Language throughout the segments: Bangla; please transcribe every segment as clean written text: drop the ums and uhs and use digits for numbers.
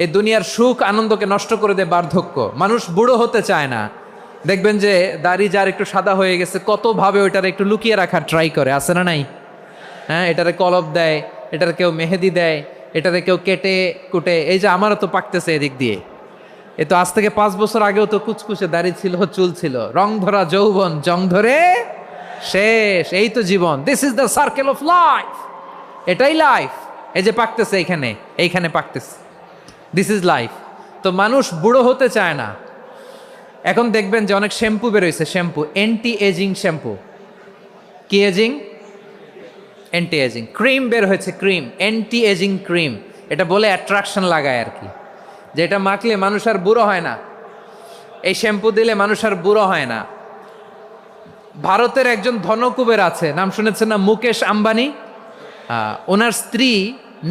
এই দুনিয়ার সুখ আনন্দকে নষ্ট করে দেয় বার্ধক্য। মানুষ বুড়ো হতে চায় না। দেখবেন যে দাড়ি যার একটু সাদা হয়ে গেছে কতভাবে ওইটার একটু লুকিয়ে রাখার ট্রাই করে, আছে না নাই? হ্যাঁ, এটারে কলপ দেয়, এটার কেউ মেহেদি দেয়, এটারে কেউ কেটে কুটে। এই যে আমারও তো পাকতেছে এদিক দিয়ে, এ তো আজ থেকে 5 বছর আগেও তো কুচকুচে দাড়ি ছিল, চুল ছিল, রং ধরা যৌবন জং ধরে শেষ। এই তো জীবন, this is the circle of life. এটাই লাইফ। এই যে পাকতেছে এইখানে পাকতেছে, দিস ইজ লাইফ। তো মানুষ বুড়ো হতে চায় না। এখন দেখবেন যে অনেক শ্যাম্পু বেরোইছে, শ্যাম্পু অ্যান্টি এজিং শ্যাম্পু। কি এজিং? Anti aging. ক্রিম বের হয়েছে, ক্রিম অ্যান্টি এজিং ক্রিম। এটা বলে অ্যাট্রাকশন লাগায় আর কি, যে এটা মাখলে মানুষ আর বুড়ো হয় না, এই শ্যাম্পু দিলে মানুষ আর বুড়ো হয় না। ভারতের একজন ধনকুবের আছে, নাম শুনেছেন না? মুকেশ আম্বানি। ওনার স্ত্রী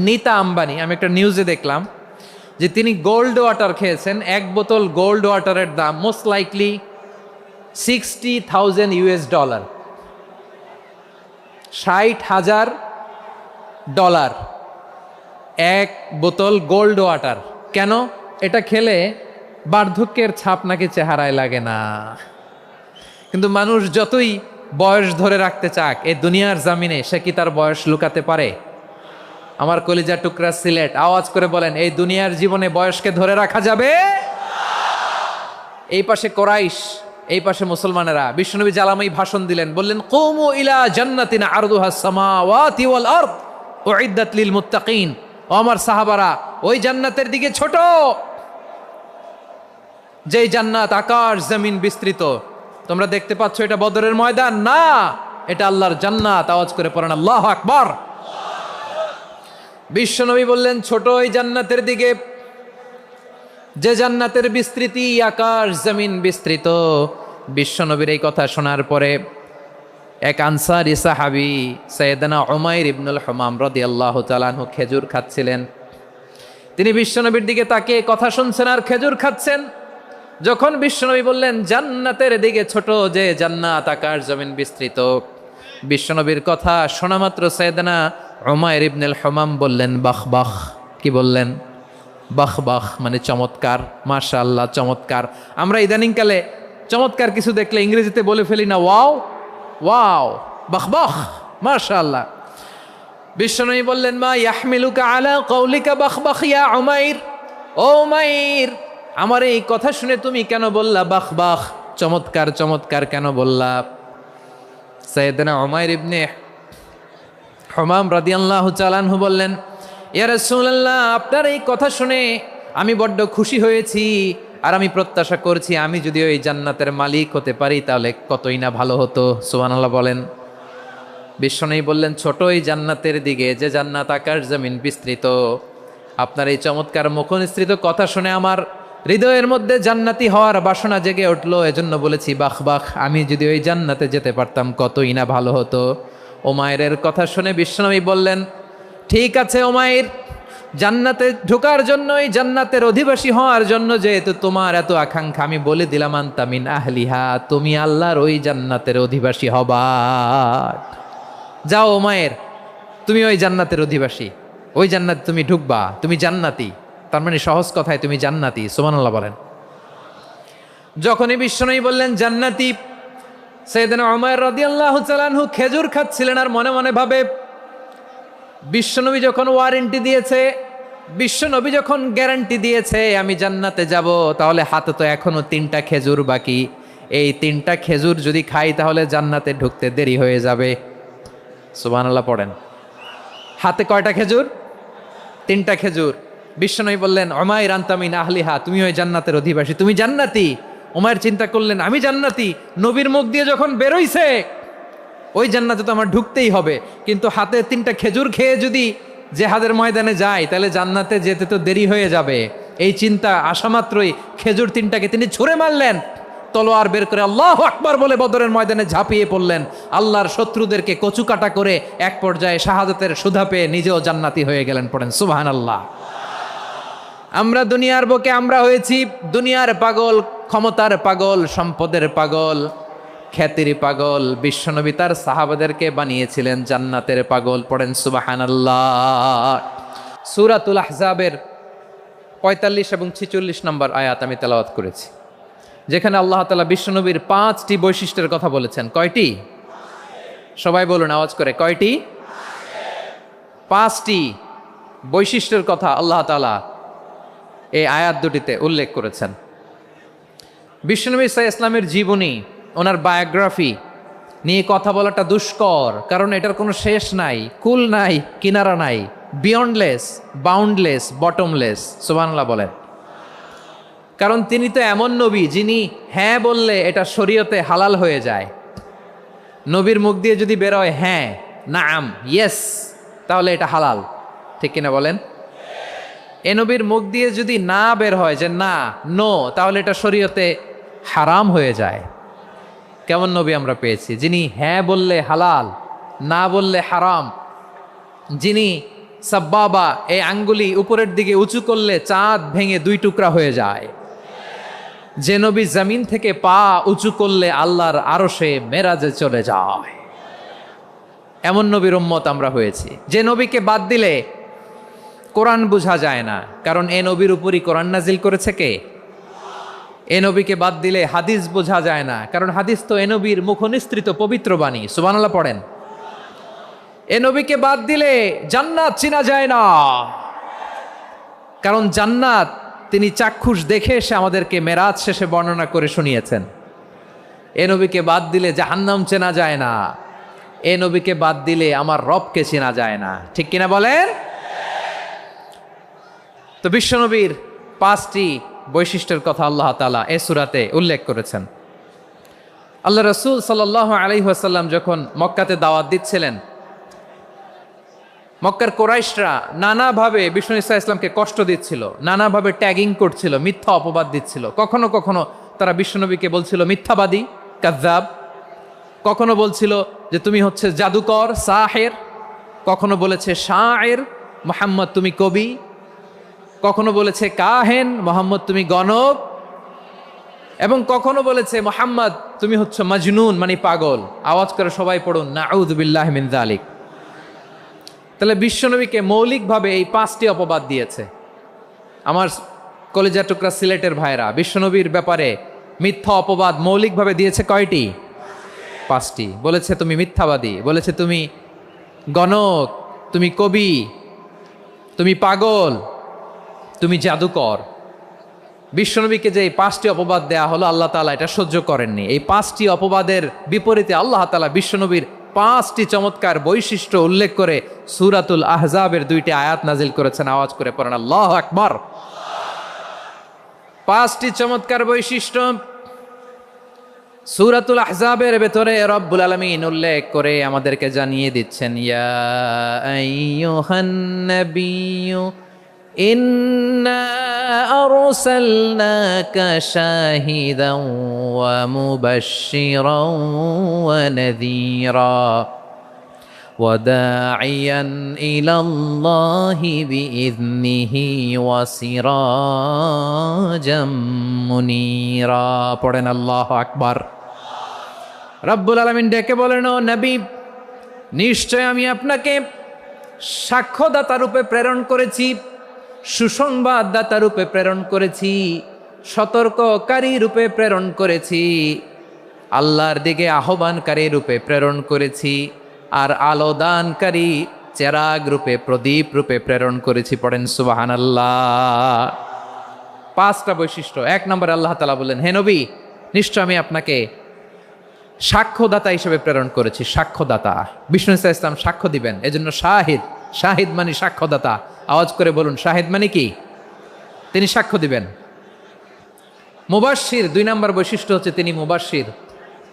নীতা আম্বানি, আমি একটা নিউজে দেখলাম যে তিনি গোল্ড ওয়াটার খেয়েছেন। 1 বোতল গোল্ড ওয়াটারের দাম মোস্ট লাইকলি $60,000, $60,000 1 বোতল গোল্ড ওয়াটার। কেন? এটা খেলে বার্ধক্যের ছাপ নাকি চেহারায় লাগে না। কিন্তু মানুষ যতই বয়স ধরে রাখতে চাক এই দুনিয়ার জামিনে, সে কি তার বয়স লুকাতে পারে? আমার কলিজা টুকরা সিলেট, আওয়াজ করে বলেন, এই দুনিয়ার জীবনে বয়সকে ধরে রাখা যাবে? এই পাশে কোরাইশ, এই পাশে মুসলমানেরা। বিশ্বনবী জালামাই ভাষণ দিলেন, বললেন, কুমু ইলা জান্নাতিন আরদুহাস সামাওয়াতি ওয়াল আরদ উইদ্দাত লিল মুত্তাকিন। ও আমার সাহাবারা, ওই জান্নাতের দিকে ছোট, যেই জান্নাত আকাশ জমিন বিস্তৃত। তোমরা দেখতে পাচ্ছ এটা বদরের ময়দান না, এটা আল্লাহর জান্নাত। আওয়াজ করে পড়েন আল্লাহু আকবার। বিশ্বনবী বললেন, ছোট ওই জান্নাতের দিকে যে জান্নাতের বিস্তৃতি আকাশ জমিন বিস্তৃত। বিশ্বনবীর এই কথা শোনার পরে এক আনসারী সাহাবী সাইয়েদনা উমাইর ইবনুল হুমাম রাদিয়াল্লাহু তাআলা আনহু খেজুর খাচ্ছিলেন। তিনি বিশ্বনবীর দিকে তাকিয়ে কথা শুনছেন আর খেজুর খাচ্ছেন। যখন বিশ্বনবী বললেন জান্নাতের দিকে ছোট যে জান্নাত আকাশ জমিন বিস্তৃত, বিশ্বনবীর কথা শোনা মাত্র সাইয়েদনা উমাইর ইবনুল হুমাম বললেন বাহ বাহ। কি বললেন? বাহ বাহ, মানে চমৎকার, মাশাআল্লাহ, চমৎকার। আমরা ইদানিংকালে চমৎকার কিছু দেখলে ইংরেজিতে বলে ফেলি না, ওয়াও ওয়াও, বাহ বাহ, মাশাআল্লাহ। বিশ্বনবী বললেন, মা ইয়াহমিলুকা আলা কওলিকা বাহ বাহ ইয়া উমাইর। ও উমাইর, আমার এই কথা শুনে তুমি কেন বললা বাহ বাহ, চমৎকার চমৎকার কেন বললা? সাইয়েদনা উমাইর ইবনে হুমাম রাদিয়াল্লাহু তাআলা আনহু বললেন, ইয়া রাসূলুল্লাহ, আপনার এই কথা শুনে আমি বড্ড খুশি হয়েছি, আর আমি প্রত্যাশা করছি আমি যদি ওই জান্নাতের মালিক হতে পারি তাহলে কতই না ভালো হতো। সুবহানাল্লাহ বলেন। বিশ্বনবী বললেন, ছোট ওই জান্নাতের দিকে যে জান্নাত আকাশ জমিন বিস্তৃত। আপনার এই চমৎকার মুখনিসৃত কথা শুনে আমার হৃদয়ের মধ্যে জান্নাতি হওয়ার বাসনা জেগে উঠলো, এজন্য বলেছি বাহ বাহ, আমি যদি ওই জান্নাতে যেতে পারতাম কতই না ভালো হতো। উমাইরের কথা শুনে বিশ্বনবী বললেন, ঠিক আছে উমাইর, জান্নাতে ঢোকার জন্য, এই জান্নাতের অধিবাসী হওয়ার জন্য যেহেতু তোমার এত আকাঙ্ক্ষা, আমি বলে দিলাম আনতা মিন আহলিহা, তুমি আল্লাহর ওই জান্নাতের অধিবাসী হবা। যাও উমাইর, তুমি ওই জান্নাতের অধিবাসী, ওই জান্নাতে তুমি ঢুকবা, তুমি জান্নাতি। তার মানে সহজ কথায় তুমি জান্নাতি। সুবহানাল্লাহ বলেন। যখনই বিশ্বনবী বললেন জান্নাতি, সাইয়েদনা উমাইর রাদিয়াল্লাহু তাআলা আনহু খেজুর খাচ্ছিলেন আর মনে মনে ভাবে, বিশ্বনবী যখন ওয়ারেন্টি দিয়েছে, বিশ্বনবী যখন গ্যারান্টি দিয়েছে আমি জান্নাতে যাব, তাহলে হাতে তো এখনো 3টা খেজুর বাকি। এই 3টা খেজুর যদি খাই তাহলে জান্নাতে ঢুকতে দেরি হয়ে যাবে। সুবহানাল্লাহ পড়েন। হাতে কয়টা খেজুর? 3টা খেজুর। বিশ্বনবী বললেন, উমাইর আনতা মিন আহলিহা, তুমি ওই জান্নাতের অধিবাসী, তুমি জান্নাতি। উমাইর চিন্তা করলেন, আমি জান্নাতি, নবীর মুখ দিয়ে যখন বেরোইছে ওই জান্নাতে তো আমার ঢুকতেই হবে, কিন্তু হাতে 3টা খেজুর খেয়ে যদি জেহাদের ময়দানে যাই তাহলে জান্নাতে যেতে তো দেরি হয়ে যাবে। এই চিন্তা আসা মাত্রই খেজুর 3টাকে তিনি ছুঁড়ে মারলেন, তলোয়ার বের করে আল্লাহু আকবার বলে বদরের ময়দানে ঝাঁপিয়ে পড়লেন। আল্লাহর শত্রুদেরকে কচুকাটা করে এক পর্যায়ে শাহাদাতের সুধা পেয়ে নিজেও জান্নাতি হয়ে গেলেন। পড়েন সুবহানাল্লাহ। আমরা দুনিয়ার বুকে আমরা হয়েছি দুনিয়ার পাগল, ক্ষমতার পাগল, সম্পদের পাগল, খ্যাতির পাগল। বিশ্বনবী তার সাহাবাদেরকে বানিয়েছিলেন জান্নাতের পাগল। পড়েন সুবহানাল্লাহ। সূরাতুল আহজাবের 45 এবং 46 নম্বর আয়াত আমি তেলাওয়াত করেছি, যেখানে আল্লাহ তাআলা বিশ্বনবীর 5টি বৈশিষ্ট্যের কথা বলেছেন। কয়টি? সবাই বলুন আওয়াজ করে, কয়টি? 5টি বৈশিষ্ট্যের কথা আল্লাহ তাআলা এই আয়াত দুটিতে উল্লেখ করেছেন। বিশ্বনবী সাল্লাল্লাহু আলাইহি ইসলামের জীবনী, ওনার বায়োগ্রাফি নিয়ে কথা বলাটা দুষ্কর, কারণ এটার কোনো শেষ নাই, কুল নাই, কিনারা নাই, বিয়ন্ডলেস, বাউন্ডলেস, বটমলেস। সুবহানাল্লাহ বলেন। কারণ তিনি তো এমন নবী যিনি হ্যাঁ বললে এটা শরীয়তে হালাল হয়ে যায়। নবীর মুখ দিয়ে যদি বেরোয় হ্যাঁ, নাম, ইয়েস, তাহলে এটা হালাল। ঠিক কিনা বলেন? এ নবীর মুখ দিয়ে যদি না বের হয় যে না, নো, তাহলে এটা শরীয়তে হারাম হয়ে যায়। কেমন নবী আমরা পেয়েছি, যিনি হ্যাঁ বললে হালাল, না বললে হারাম, যিনি সাব্বাবা, এই আঙ্গুলি উপরের দিকে উঁচু করলে চাঁদ ভেঙে 2 টুকরা হয়ে যায়, যে নবী জমিন থেকে পা উঁচু করলে আল্লাহর আরশে মেরাজে চলে যায়, এমন নবীর উম্মত আমরা হয়েছি। যে নবীকে বাদ দিলে কোরআন বোঝা যায় না, কারণ এ নবীর উপরই কোরআন নাজিল করেছে কে? এ নবীকে বাদ দিলে হাদিস বোঝা যায় না, কারণ হাদিস তো এ নবীর মুখনিসৃত পবিত্র বাণী। সুবহানাল্লাহ পড়েন। এ নবীকে বাদ দিলে জান্নাত চিনা যায় না, কারণ জান্নাত তিনি চাক্ষুষ দেখে এসে আমাদেরকে মেরাজ শেষে বর্ণনা করে শুনিয়েছেন। এ নবীকে বাদ দিলে জাহান্নাম চেনা যায় না, এ নবীকে বাদ দিলে আমার রবকে চেনা যায় না। ঠিক কিনা বলেন? তো বিশ্বনবীর 5টি বৈশিষ্ট্যের কথা আল্লাহ তাআলা এই সূরাতে উল্লেখ করেছেন। আল্লাহ রাসূল সাল্লাল্লাহু আলাইহি ওয়াসাল্লাম যখন মক্কাতে দাওয়াত দিচ্ছিলেন, মক্কার কোরাইশরা নানাভাবে বিষ্ণু ঈসা ইসলামকে কষ্ট দিচ্ছিল, নানাভাবে ট্যাগিং করছিল, মিথ্যা অপবাদ দিচ্ছিল। কখনো কখনো তারা বিশ্বনবীকে বলছিল মিথ্যাবাদী, কাযযাব। কখনো বলছিল যে তুমি হচ্ছে জাদুকর, সাহের। কখনো বলেছে শায়ের, মুহাম্মদ তুমি কবি। কখনো বলেছে কাহেন, মোহাম্মদ তুমি গণক। এবং কখনো বলেছে মুহাম্মদ তুমি হচ্ছে মাজনুন, মানে পাগল। আওয়াজ করে সবাই পড়ুন নাউযু বিল্লাহি মিন যালিক। তাহলে বিশ্বনবীকে মৌলিকভাবে এই 5টি অপবাদ দিয়েছে। আমার কলেজা টুকরা সিলেটের ভাইরা, বিশ্বনবীর ব্যাপারে মিথ্যা অপবাদ মৌলিকভাবে দিয়েছে কয়টি? 5টি। বলেছে তুমি মিথ্যাবাদী, বলেছে তুমি গণক, তুমি কবি, তুমি পাগল, তুমি জাদুকর। বিশ্বনবীকে যে এই 5টি অপবাদ দেয়া হলো, আল্লাহ তাআলা এটা সহ্য করেননি। এই 5টি অপবাদের বিপরীতে আল্লাহ তাআলা বিশ্বনবীর 5টি চমৎকার বৈশিষ্ট্য উল্লেখ করে সূরাতুল আহজাবের 2টি আয়াত নাজিল করেছেন। আওয়াজ করে পড়েন আল্লাহু আকবার। 5টি চমৎকার বৈশিষ্ট্য সূরাতুল আহজাবের ভেতরে রব্বুল আলামিন উল্লেখ করে আমাদেরকে জানিয়ে দিচ্ছেন, ইয়া আইয়ুহান নাবিয়্যু ইন্না আরসালনাকা শাহিদান ওয়া মুবাশশিরান ওয়া নাযীরা ওয়া দাঈয়ান ইলাল্লাহি বিইذনিহি ওয়া সিরাজাম মুনীরা। পড়েন আল্লাহু আকবার। রব্বুল আলামিন ডেকে বলেন, ও নবী, নিশ্চয় আমি আপনাকে সাক্ষ্যদাতা রূপে প্রেরণ করেছি, সুসংবাদদাতা রূপে প্রেরণ করেছি, সতর্ককারী রূপে প্রেরণ করেছি, আল্লাহর দিকে আহ্বানকারী রূপে প্রেরণ করেছি, আর আলোদানকারী চেরাগ রূপে, প্রদীপ রূপে প্রেরণ করেছি। পড়েন সুবহানাল্লাহ। 5টা বৈশিষ্ট্য। 1 নম্বরে আল্লাহ তাআলা বললেন, হে নবী, নিশ্চয় আমি আপনাকে সাক্ষ্যদাতা হিসেবে প্রেরণ করেছি। সাক্ষ্যদাতা, বিষ্ণু ঈসা ইসলাম সাক্ষ্য দিবেন, এজন্য শাহিদ। শাহিদ মানে সাক্ষ্যদাতা। আওয়াজ করে বলুন, শাহিদ মানে কি? তিনি সাক্ষ্য দিবেন। মুবাশশির, 2 নম্বর বৈশিষ্ট্য হচ্ছে তিনি মুবাশশির।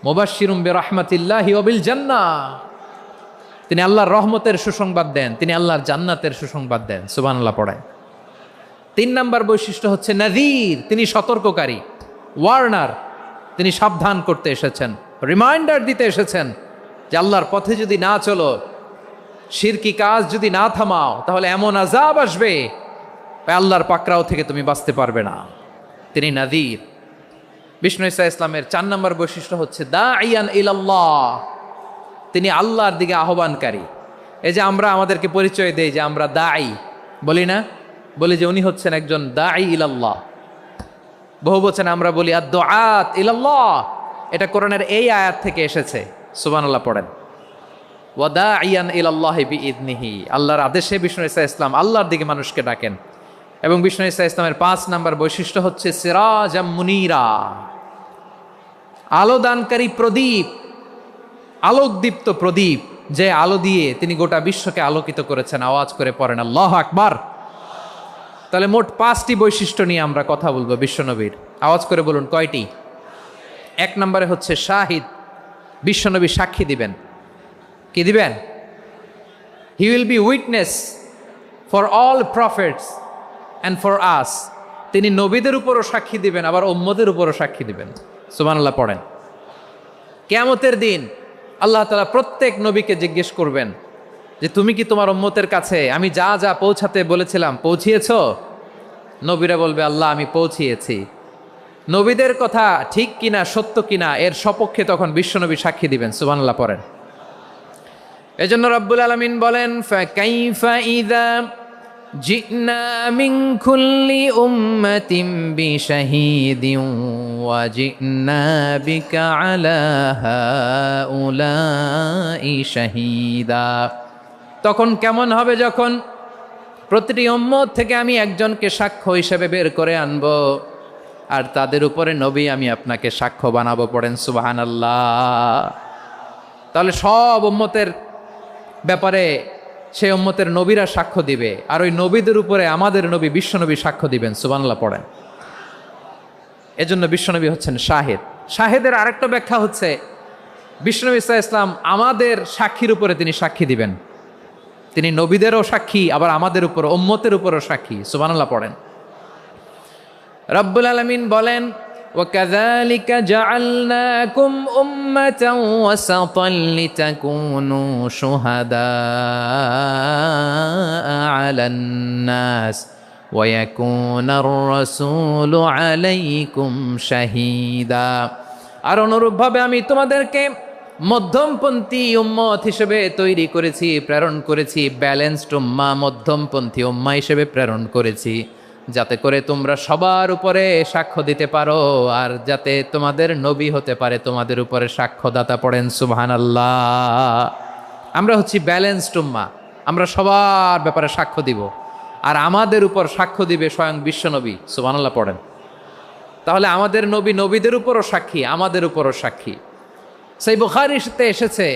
মুবাশশিরুম বিরহমাতিল্লাহি ওয়া বিল জান্নাহ। তিনি আল্লাহর রহমতের সুসংবাদ দেন, তিনি আল্লাহর জান্নাতের সুসংবাদ দেন। সুবহানাল্লাহ পড়েন। 3 নম্বর বৈশিষ্ট্য হচ্ছে নাযীর, তিনি সতর্ককারী, ওয়ার্নার। তিনি সাবধান করতে এসেছেন, রিমাইন্ডার দিতে এসেছেন যে আল্লাহর পথে যদি না চলো, শিরকি কাজ যদি না থামাও, তাহলে এমন আযাব আসবে আল্লাহর পাকড়াও থেকে তুমি বাঁচতে পারবে না। তিনি নাযীর। বিষ্ণু ঈসা ইসলামের 4 নম্বর বৈশিষ্ট্য হচ্ছে দাঈয়ান ইলাল্লাহ, তিনি আল্লাহর দিকে আহ্বানকারী। এই যে আমরা আমাদেরকে পরিচয় দেই যে আমরা দাঈ, বলি না? বলি যে উনি হচ্ছেন একজন দাঈ ইলাল্লাহ। বহু বচনে আমরা বলি আদ-দুআত ইলাল্লাহ। এটা কোরআনের এই আয়াত থেকে এসেছে। সুবহানাল্লাহ পড়েন। ওয়া দাঈয়ান ইলাল্লাহি বিইذনিহি, আল্লাহর আদেশে বিষ্ণু ঈসা ইসলাম আল্লাহর দিকে মানুষকে ডাকেন। এবং বিষ্ণু ঈসা ইসলামের 5 নাম্বার বৈশিষ্ট্য হচ্ছে সিরাজাম মুনীরা, আলোদানকারী প্রদীপ, আলোকদীপ্ত প্রদীপ, যে আলো দিয়ে তিনি গোটা বিশ্বকে আলোকিত করেছেন। আওয়াজ করে পড়েন আল্লাহু আকবার। তাহলে মোট 5টি বৈশিষ্ট্য নিয়ে আমরা কথা বলবো বিশ্বনবীর। আওয়াজ করে বলুন কয়টি? 1 নম্বরে হচ্ছে শাহিদ, বিশ্বনবী সাক্ষী দিবেন। কি দিবেন? He will be witness for all prophets and for us. তিনি নবীদের উপরও সাক্ষী দিবেন, আবার উম্মতের উপরও সাক্ষী দিবেন। সুবহানাল্লাহ পড়েন। কিয়ামতের দিন আল্লাহ তাআলা প্রত্যেক নবীকে জিজ্ঞেস করবেন যে তুমি কি তোমার উম্মতের কাছে আমি যা যা পৌঁছাতে বলেছিলাম পৌঁছিয়েছো? নবীরা বলবে আল্লাহ আমি পৌঁছিয়েছি। নবীদের কথা ঠিক কিনা, সত্য কিনা, এর সপক্ষে তখন বিশ্বনবী সাক্ষী দিবেন। সুবহানাল্লাহ পড়েন। এজন্য রব্বুল আলামিন বলেন ফাকাইফা ইযা জিনা মিন কুল্লি উম্মাতিন বিশাহীদিন ওয়া জিনা বিকা আলা হাউলাই শাহীদা। তখন কেমন হবে যখন প্রতিটি উম্মত থেকে আমি একজনকে সাক্ষ্য হিসেবে বের করে আনব, আর তাদের উপরে নবী আমি আপনাকে সাক্ষ্য বানাবো। পড়েন সুবহানাল্লাহ। তাহলে সব উম্মতের ব্যাপারে সেই উম্মতের নবীরা সাক্ষ্য দিবে, আর ওই নবীদের উপরে আমাদের নবী বিশ্বনবী সাক্ষ্য দিবেন। সুবহানাল্লাহ পড়েন। এজন্য বিশ্বনবী হচ্ছেন শাহেদ। শাহেদের আরেকটা ব্যাখ্যা হচ্ছে বিশ্বনবী সাল্লাল্লাহু আলাইহি ওয়াসাল্লাম আমাদের সাক্ষীর উপরে তিনি সাক্ষী দিবেন। তিনি নবীদেরও সাক্ষী, আবার আমাদের উপর উম্মতের উপরও সাক্ষী। সুবহানাল্লাহ পড়েন। রব্বুল আলামিন বলেন وَكَذَلِكَ جَعَلْنَاكُمْ أُمَّةً وَسَطًا لِتَكُونُوا شُهَدَاءَ عَلَى النَّاسِ وَيَكُونَ الرَّسُولُ عَلَيْكُمْ شَهِيدًا। আর অনুরূপভাবে আমি তোমাদেরকে মধ্যমপন্থী উম্মত হিসেবে তৈরি করেছি, প্রেরণ করেছি। ব্যালেন্সড উম্মাহ, মধ্যমপন্থী উম্মাহ হিসেবে প্রেরণ করেছি, যাতে করে তোমরা সবার উপরে সাক্ষ্য দিতে পারো, আর যাতে তোমাদের নবী হতে পারে তোমাদের উপরে সাক্ষ্যদাতা। পড়েন সুবহানাল্লাহ। আমরা হচ্ছি ব্যালেন্সড উম্মাহ, আমরা সবার ব্যাপারে সাক্ষ্য দিব, আর আমাদের উপর সাক্ষ্য দিবে স্বয়ং বিশ্বনবী। সুবহানাল্লাহ পড়েন। তাহলে আমাদের নবী নবীদের উপরও সাক্ষী, আমাদের উপরও সাক্ষী। সেই বুখারীতে এসেছে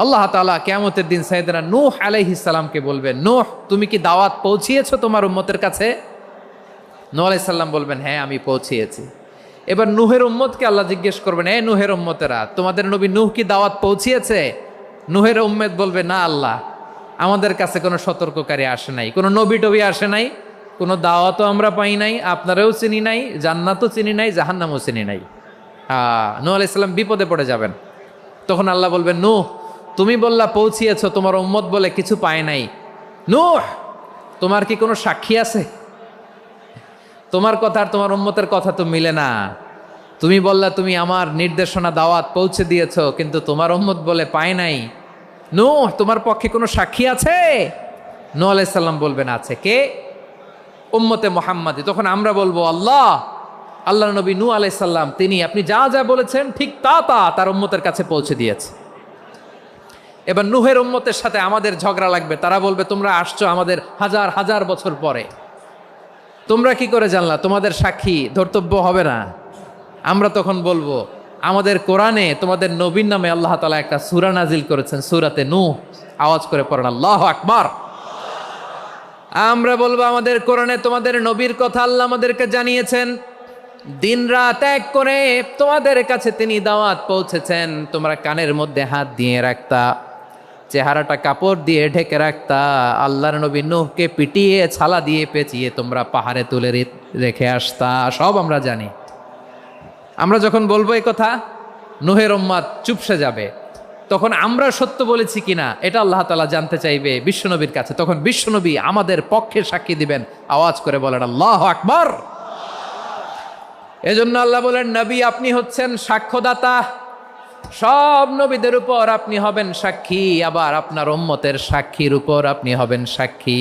আল্লাহ তাআলা কিয়ামতের দিন সাইয়েদনা নূহ আলাইহিস সালামকে বলবেন, নূহ তুমি কি দাওয়াত পৌঁছিয়েছো তোমার উম্মতের কাছে? নূহ আলাইহিস সালাম বলবেন হ্যাঁ আমি পৌঁছিয়েছি। এবার নূহের উম্মতকে আল্লাহ জিজ্ঞেস করবেন, এ নূহের উম্মতেরা তোমাদের নবী নূহ কি দাওয়াত পৌঁছিয়েছে? নূহের উম্মত বলবে না আল্লাহ, আমাদের কাছে কোনো সতর্ককারী আসে নাই, কোনো নবী টবি আসে নাই, কোনো দাওয়াতও আমরা পাই নাই, আপনারাও চিনি নাই, জান্নাতও চিনি নাই, জাহান্নামও চিনি নাই। নূহ আলাইহিস সালাম বিপদে পড়ে যাবেন। তখন আল্লাহ বলবেন নূহ তুমি বললা পৌঁছিয়েছো, তোমার উম্মত বলে কিছু পায় নাই। নূহ তোমার কি কোনো সাক্ষী আছে? তোমার কথা আর তোমার উম্মতের কথা তো মিলে না। তুমি বললা তুমি আমার নির্দেশনা দাওয়াত পৌঁছে দিয়েছো, কিন্তু তোমার উম্মত বলে পায় নাই। নূহ তোমার পক্ষে কোনো সাক্ষী আছে? নূহ আলাইহিস সালাম বলবেন আছে। কে? উম্মতে মুহাম্মাদি। তখন আমরা বলবো আল্লাহ, আল্লাহর নবী নূহ আলাইহিস সালাম তিনি আপনি যা যা বলেছেন ঠিক তা তা তার উম্মতের কাছে পৌঁছে দিয়েছে। এবার নূহের উম্মতের সাথে আমাদের ঝগড়া লাগবে। তারা বলবে তোমরা আসছো আমাদের হাজার হাজার বছর পরে, তোমরা কি করে জানলা? তোমাদের সাক্ষী ধর্তব্য হবে না? আমরা তখন বলবো আমাদের কোরআনে তোমাদের নবীর নামে আল্লাহ তাআলা একটা সূরা নাজিল করেছেন, সূরাতে নূহ। আওয়াজ করে পড়েন আল্লাহু আকবার। আমরা বলবো আমাদের কোরআনে তোমাদের নবীর কথা আল্লাহ আমাদেরকে জানিয়েছেন, দিন রাত এক করে তোমাদের কাছে তিনি দাওয়াত পৌঁছেছেন। তোমরা কানের মধ্যে হাত দিয়ে রাখতা, চেহারাটা কাপড় দিয়ে ঢেকে রাখতা, আল্লাহর নবী নূহকে পিটিয়ে ছালা দিয়ে পেঁচিয়ে তোমরা পাহাড়ে তুলে রেখে আসতা। সব আমরা জানি। আমরা যখন বলবো এই কথা, নূহের উম্মত চুপসে যাবে। তখন আমরা সত্য বলেছি কিনা এটা আল্লাহ তাআলা জানতে চাইবে বিশ্বনবীর কাছে। তখন বিশ্বনবী আমাদের পক্ষে সাক্ষী দিবেন। আওয়াজ করে বলেন আল্লাহু আকবার। এজন্য আল্লাহ বলেন নবী আপনি হচ্ছেন সাক্ষ্যদাতা, সব নবীদের উপর আপনি হবেন সাক্ষী, আবার আপনার উম্মতের সাক্ষীর উপর আপনি হবেন সাক্ষী।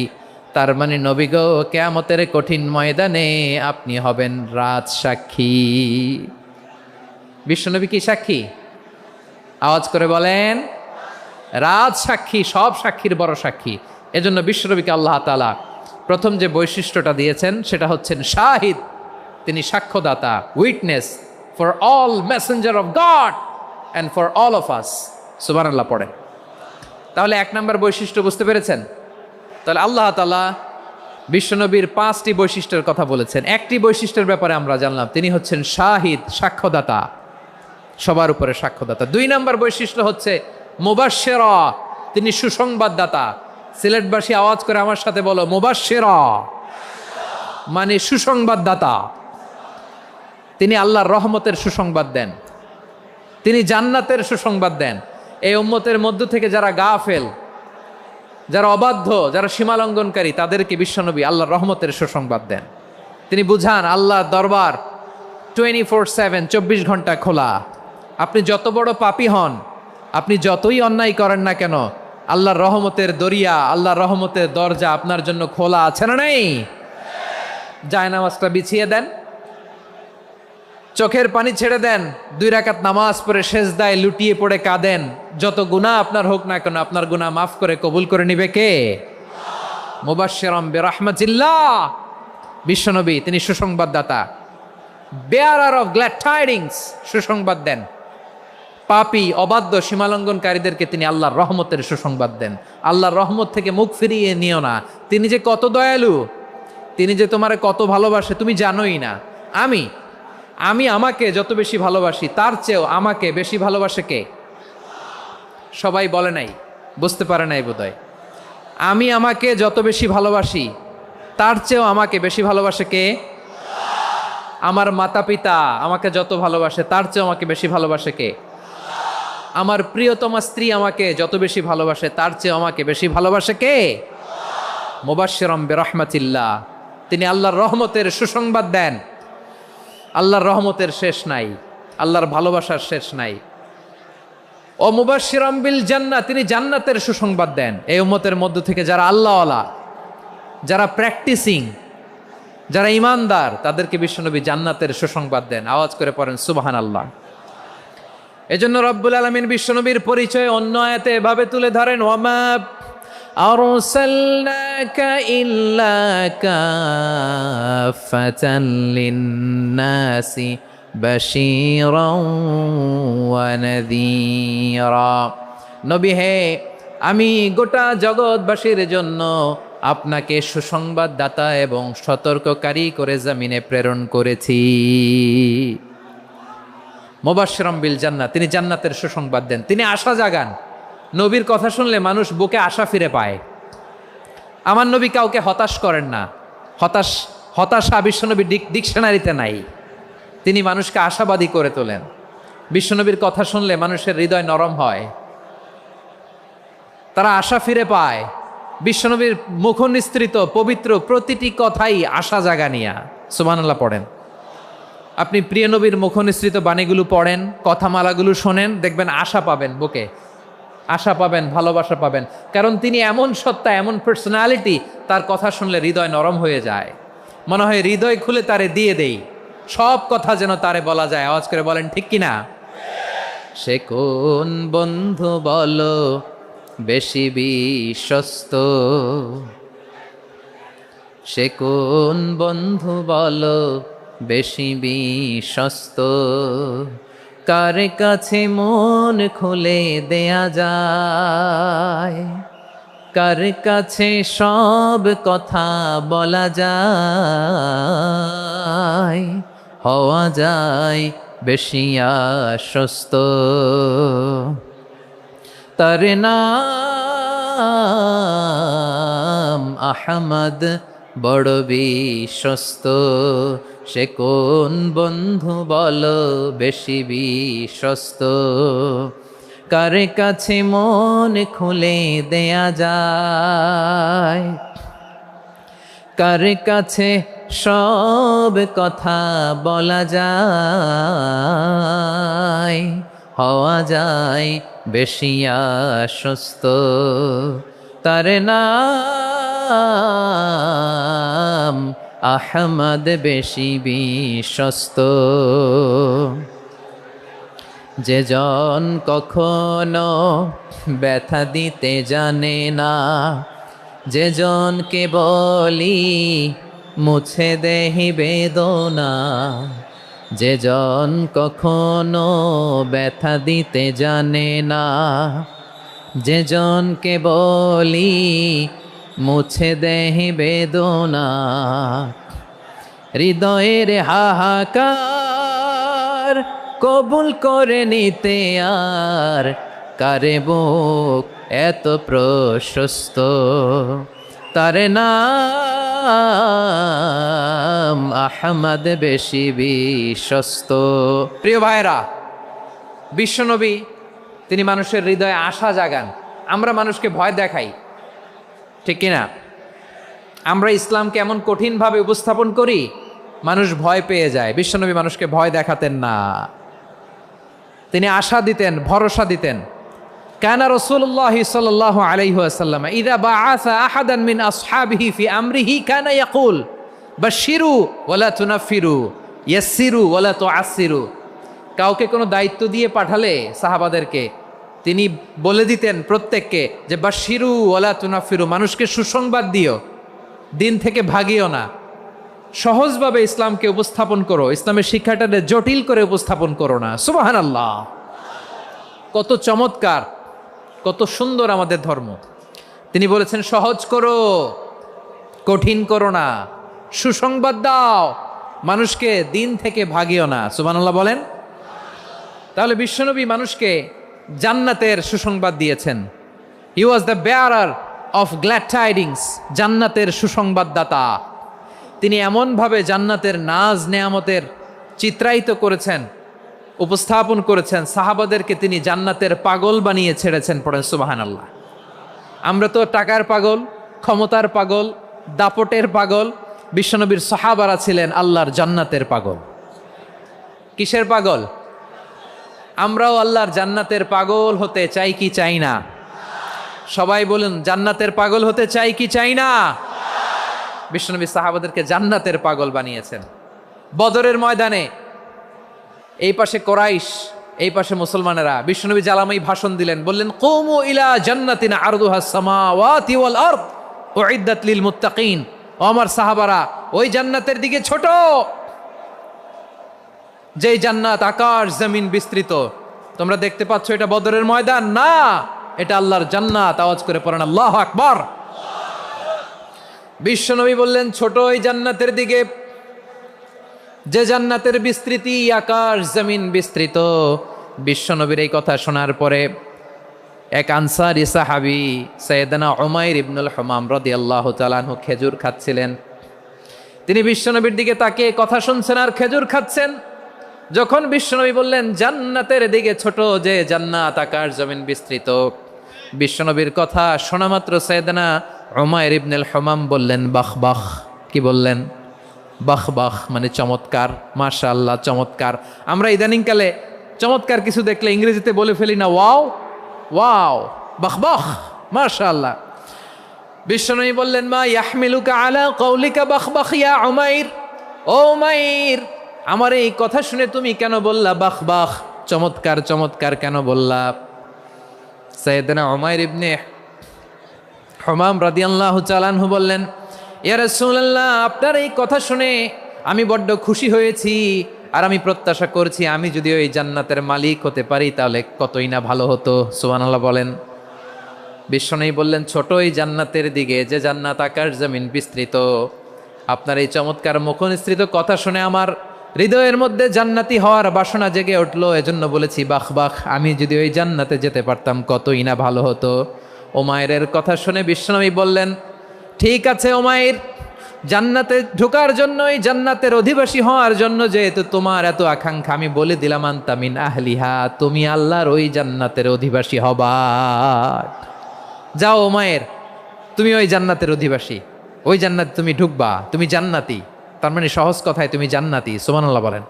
তার মানে নবী গো, কিয়ামতের কঠিন ময়দানে আপনি হবেন রাজ সাক্ষী। বিশ্বনবী কি সাক্ষী? আওয়াজ করে বলেন, রাজ সাক্ষী, সব সাক্ষীর বড় সাক্ষী। এজন্য বিশ্বনবীকে আল্লাহ তাআলা প্রথম যে বৈশিষ্ট্যটা দিয়েছেন সেটা হচ্ছেন শাহিদ। তিনি সাক্ষ্যদাতা, witness for all messenger of God and for all of us. সুবহানাল্লাহ পড়ে। তাহলে এক নম্বর বৈশিষ্ট্য বুঝতে পেরেছেন? তাহলে আল্লাহ তাআলা বিশ্বনবীর 5টি বৈশিষ্ট্যের কথা বলেছেন। একটি বৈশিষ্ট্যের ব্যাপারে আমরা জানলাম, তিনি হচ্ছেন শাহিদ, সাক্ষ্যদাতা, সবার উপরে সাক্ষ্যদাতা। 2 নম্বর বৈশিষ্ট্য হচ্ছে মুবাশশিরা, তিনি সুসংবাদদাতা। সিলেটবাসী আওয়াজ করে আমার সাথে বলো, মুবাশশিরা মানে সুসংবাদদাতা। তিনি আল্লাহর রহমতের সুসংবাদ দেন, তিনি জান্নাতের সুসংবাদ দেন। এই উম্মতের মধ্য থেকে যারা গাফেল, যারা অবাধ্য, যারা সীমালঙ্ঘনকারী, তাদেরকে বিশ্বনবী আল্লাহর রহমতের সুসংবাদ দেন। তিনি বুঝান আল্লাহর দরবার 24/7, 24 ঘন্টা খোলা। আপনি যত বড় পাপী হন, আপনি যতই অন্যায় করেন না কেন, আল্লাহর রহমতের দরিয়া, আল্লাহর রহমতের দরজা আপনার জন্য খোলা আছে না নেই? জায়নামাজটা বিছিয়ে দেন, চোখের পানি ছেড়ে দেন, 2 রাকাত নামাজ পড়ে সেজদায় লুটিয়ে পড়ে কাঁদেন। যত গুনাহ আপনার হোক না কেন, আপনার গুনাহ মাফ করে কবুল করে নিবে কে? মুবাশশিরাম বিরাহমাতিল্লাহ। বিশ্বনবী তিনি সুসংবাদদাতা, বেয়ারার অফ গ্ল্যাড টাইডিংস, সুসংবাদ দেন। পাপী, অবাধ্য, সীমালঙ্ঘনকারীদেরকে তিনি আল্লাহর রহমতের সুসংবাদ দেন। আল্লাহর রহমত থেকে মুখ ফিরিয়ে নিও না। তিনি যে কত দয়ালু, তিনি যে তোমারে কত ভালোবাসে তুমি জানোই না। আমি আমাকে যত বেশি ভালোবাসি, তার চেয়েও আমাকে বেশি ভালোবাসে কে? সবাই বলে নাই, বুঝতে পারে নাই বোধহয়। আমি আমাকে যত বেশি ভালোবাসি, তার চেয়েও আমাকে বেশি ভালোবাসে কে? আমার মাতা পিতা আমাকে যত ভালোবাসে, তার চেয়েও আমাকে বেশি ভালোবাসে কে? আমার প্রিয়তমা স্ত্রী আমাকে যত বেশি ভালোবাসে, তার চেয়েও আমাকে বেশি ভালোবাসে কে? মুবাশশিরাম বিরাহমাতিল্লাহ, তিনি আল্লাহর রহমতের সুসংবাদ দেন। আল্লাহর রহমতের শেষ নাই, আল্লাহর ভালোবাসার শেষ নাই। ও মুবাশশিরাম বিল জান্নাহ, তিনি জান্নাতের সুসংবাদ দেন। এই উম্মতের মধ্য থেকে যারা আল্লাহওয়ালা, যারা প্র্যাকটিসিং, যারা ইমানদার, তাদেরকে বিশ্বনবী জান্নাতের সুসংবাদ দেন। আওয়াজ করে পড়েন সুবহানাল্লাহ। এজন্য রব্বুল আলামিন বিশ্বনবীর পরিচয় অন্য আয়াতে এভাবে তুলে ধরেন, ওয়ামা আরসালনাকা ইল্লা কাফাতান লিন্নাসি বাশীরাও ওয়া নাযীরা। নবী হে, আমি গোটা জগৎবাসীর জন্য আপনাকে সুসংবাদদাতা এবং সতর্ককারী করে জমিনে প্রেরণ করেছি। মুবাশশিরাম বিল জান্নাহ, তিনি জান্নাতের সুসংবাদ দেন, তিনি আশা জাগান। নবীর কথা শুনলে মানুষ বুকে আশা ফিরে পায়। আমার নবী কাউকে হতাশ করেন না। হতাশা বিশ্বনবীর ডিকশনারিতে নাই। তিনি মানুষকে আশাবাদী করে তোলেন। বিশ্বনবীর কথা শুনলে মানুষের হৃদয় নরম হয়, তারা আশা ফিরে পায়। বিশ্বনবীর মুখ নিঃসৃত পবিত্র প্রতিটি কথাই আশা জাগানিয়া। সুবহানাল্লাহ পড়েন। আপনি প্রিয় নবীর মুখ নিঃসৃত বাণীগুলো পড়েন, কথামালাগুলো শোনেন, দেখবেন আশা পাবেন, বুকে আশা পাবেন, ভালোবাসা পাবেন। কারণ তিনি এমন সত্তা, এমন পার্সোনালিটি, তার কথা শুনলে হৃদয় নরম হয়ে যায়। মনে হয় হৃদয় খুলে তারে দিয়ে দেই, সব কথা যেন তারে বলা যায়। আওয়াজ করে বলেন ঠিক কিনা? সে কোন বন্ধু বলো বেশি বিশ্বস্ত, সে কোন বন্ধু বলো বেশি বিশ্বস্ত, কার কাছে মন খুলে দেয়া যায়, কার কাছে সব কথা বলা যায়, হওয়া যায় বেশি আশ্বস্ত। তার নাম আহমদ, বড় বিশ্বস্ত। সে কোন বন্ধু বলো বেশি বিশ্বস্ত, কার কাছে মন খুলে দেয়া যায়, কার কাছে সব কথা বলা যায়, হওয়া যায় বেশি আশ্বস্ত। তার নাম নাম আহমদ বেশি বিশ্বস্ত। যে জন কখনো ব্যথা দিতে জানে না, যে জনকে বলি মুছে দেহি বেদনা, যে জন কখনো ব্যথা দিতে জানে না, যে জনকে বলি মুছে দেহি বেদনা, হৃদয়ের হাহাকার কবুল করে নিতে আর কারে বুক এত প্রশস্ত। তার নাম আহমদ বেশি বিশ্বস্ত। প্রিয় ভাইরা, বিশ্বনবী তিনি মানুষের হৃদয়ে আশা জাগান। আমরা মানুষকে ভয় দেখাই, ঠিক কিনা? আমরা ইসলামকে এমন কঠিনভাবে উপস্থাপন করি, মানুষ ভয় পেয়ে যায়। বিশ্বনবী মানুষকে ভয় দেখাতেন না, তিনি আশা দিতেন, ভরসা দিতেন। কানা রাসূলুল্লাহ সাল্লাল্লাহু আলাইহি ওয়াসাল্লাম ইযা বাআসা আহাদান মিন আসহাবিহি ফি আমরিহি কানা ইয়াকুল বাশশিরু ওয়ালা তুনাফিরু ইয়াসসিরু ওয়ালা তুআসসিরু। কাউকে কোনো দায়িত্ব দিয়ে পাঠালে সাহাবাদেরকে তিনি বলে দিতেন প্রত্যেককে যে বাশশিরু ওয়ালা তুনাফিরু, মানুষকে সুসংবাদ দিও, দিন থেকে ভাগিও না, সহজভাবে ইসলামকে উপস্থাপন করো, ইসলামের শিক্ষাটাকে জটিল করে উপস্থাপন করো না। সুবহানাল্লাহ, কত চমৎকার, কত সুন্দর আমাদের ধর্ম। তিনি বলেছেন সহজ করো, কঠিন করো না, সুসংবাদ দাও, মানুষকে দিন থেকে ভাগিও না। সুবহানাল্লাহ বলেন। তাহলে বিশ্বনবী মানুষকে জান্নাতের সুসংবাদ দিয়েছেন। He was the bearer of glad tidings, জান্নাতের সুসংবাদদাতা। তিনি এমনভাবে জান্নাতের নাজ নেয়ামতের চিত্রায়িত করেছেন, উপস্থাপন করেছেন, সাহাবাদেরকে তিনি জান্নাতের পাগল বানিয়ে ছেড়েছেন। পড়েন সুবহানাল্লাহ। আমরা তো টাকার পাগল, ক্ষমতার পাগল, দাপটের পাগল। বিশ্বনবীর সাহাবারা ছিলেন আল্লাহর জান্নাতের পাগল। কিসের পাগল? আমরাও আল্লাহর জান্নাতের পাগল হতে চাই কি চাই না? সবাই বলুন, জান্নাতের পাগল হতে চাই কি চাই না? বিশ্বনবী সাহাবাদেরকে জান্নাতের পাগল বানিয়েছেন। বদরের ময়দানে এই পাশে কোরাইশ, এই পাশে মুসলমানেরা, বিশ্বনবী জ্বালামাই ভাষণ দিলেন, বললেন কুমু ইলা জান্নাতিন আরদুহাস সামাওয়াতি ওয়াল আরদ উইদ্দাত লিল মুত্তাকিন। ও আমার সাহাবারা, ওই জান্নাতের দিকে ছোট, যেই জান্নাত আকাশ জমিন বিস্তৃত। তোমরা দেখতে পাচ্ছ এটা বদরের ময়দান না, এটা আল্লাহর জান্নাত। আওয়াজ করে পড়েন আল্লাহু আকবার। বিশ্বনবী বললেন ছোট ওই জান্নাতের দিকে, যে জান্নাতের বিস্তৃতি আকাশ জমিন বিস্তৃত। বিশ্বনবীর এই কথা শোনার পরে এক আনসারী সাহাবী সাইয়েদনা উমাইর ইবনুল হুমাম রাদিয়াল্লাহু তাআলা আনহু খেজুর খাচ্ছিলেন। তিনি বিশ্বনবীর দিকে তাকিয়ে কথা শুনছেন আর খেজুর খাচ্ছেন। যখন বিশ্বনবী বললেন জান্নাতের দিকে ছোট, যে জান্নাত আকাশ জমিন বিস্তৃত, বিশ্বনবীর কথা শোনা মাত্র সাইয়েদনা উমাইর ইবনুল হুমাম বললেন বাহ বাহ। কি বললেন? বাহ বাহ, মানে চমৎকার, মাশাআল্লাহ, চমৎকার। আমরা ইদানিংকালে চমৎকার কিছু দেখলে ইংরেজিতে বলে ফেলি না, ওয়াও ওয়াও, বাহ বাহ, মাশাআল্লাহ। বিশ্বনবী বললেন মা ইয়াহমিলুকা আলা কওলিকা বাহ বাহ ইয়া উমাইর। ও উমাইর, আমার এই কথা শুনে তুমি কেন বললা বাহ বাহ, চমৎকার চমৎকার কেন বললা? সাইয়েদনা উমাইর ইবনে হুমাম রাদিয়াল্লাহু তাআলা আনহু বললেন ইয়া রাসূলুল্লাহ, আপনার এই কথা শুনে আমি বড্ড খুশি হয়েছি, আর আমি প্রত্যাশা করছি আমি যদি ওই জান্নাতের মালিক হতে পারি তাহলে কতই না ভালো হতো। সুবহানাল্লাহ বলেন। বিশ্বনবী বললেন ছোট এই জান্নাতের দিকে, যে জান্নাত আকাশ জমিন বিস্তৃত। আপনার এই চমৎকার মুখনিসৃত কথা শুনে আমার হৃদয়ের মধ্যে জান্নাতি হওয়ার বাসনা জেগে উঠলো, এজন্য বলেছি বাহ বাহ, আমি যদি ওই জান্নাতে যেতে পারতাম কতই না ভালো হতো। উমাইরের কথা শুনে বিশ্বনবী বললেন ঠিক আছে উমাইর, জান্নাতে ঢোকার জন্য, এই জান্নাতের অধিবাসী হওয়ার জন্য যেহেতু তোমার এত আকাঙ্ক্ষা, আমি বলে দিলাম আনতা মিন আহলিহা, তুমি আল্লাহর ওই জান্নাতের অধিবাসী হবা। যাও উমাইর, তুমি ওই জান্নাতের অধিবাসী, ওই জান্নাতে তুমি ঢুকবা, তুমি জান্নাতি। তার মানে সহজ কথায় তুমি জান্নাতি। সুবহানাল্লাহ বলেন।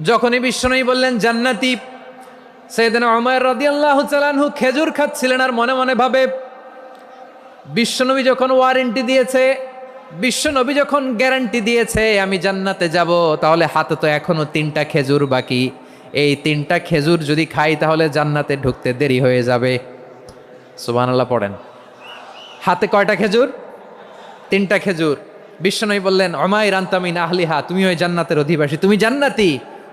যখনই বিশ্বনবী বললেন জান্নাতি, সাইয়েদনা উমাইর রাদিয়াল্লাহু তাআলা আনহু খেজুর খাচ্ছিলেন আর মনে মনে ভাবে বিশ্বনবী যখন ওয়ারেন্টি দিয়েছে, বিশ্বনবী যখন গ্যারান্টি দিয়েছে আমি জান্নাতে যাব, তাহলে হাতে তো এখনো 3টা খেজুর বাকি। এই 3টা খেজুর যদি খাই তাহলে জান্নাতে ঢুকতে দেরি হয়ে যাবে। সুবহানাল্লাহ পড়েন। হাতে কয়টা খেজুর? 3টা খেজুর। বিশ্বনবী বললেন, উমাইর আনতা মিন আহলিহা, তুমি ওই জান্নাতের অধিবাসী, তুমি জান্নাতি।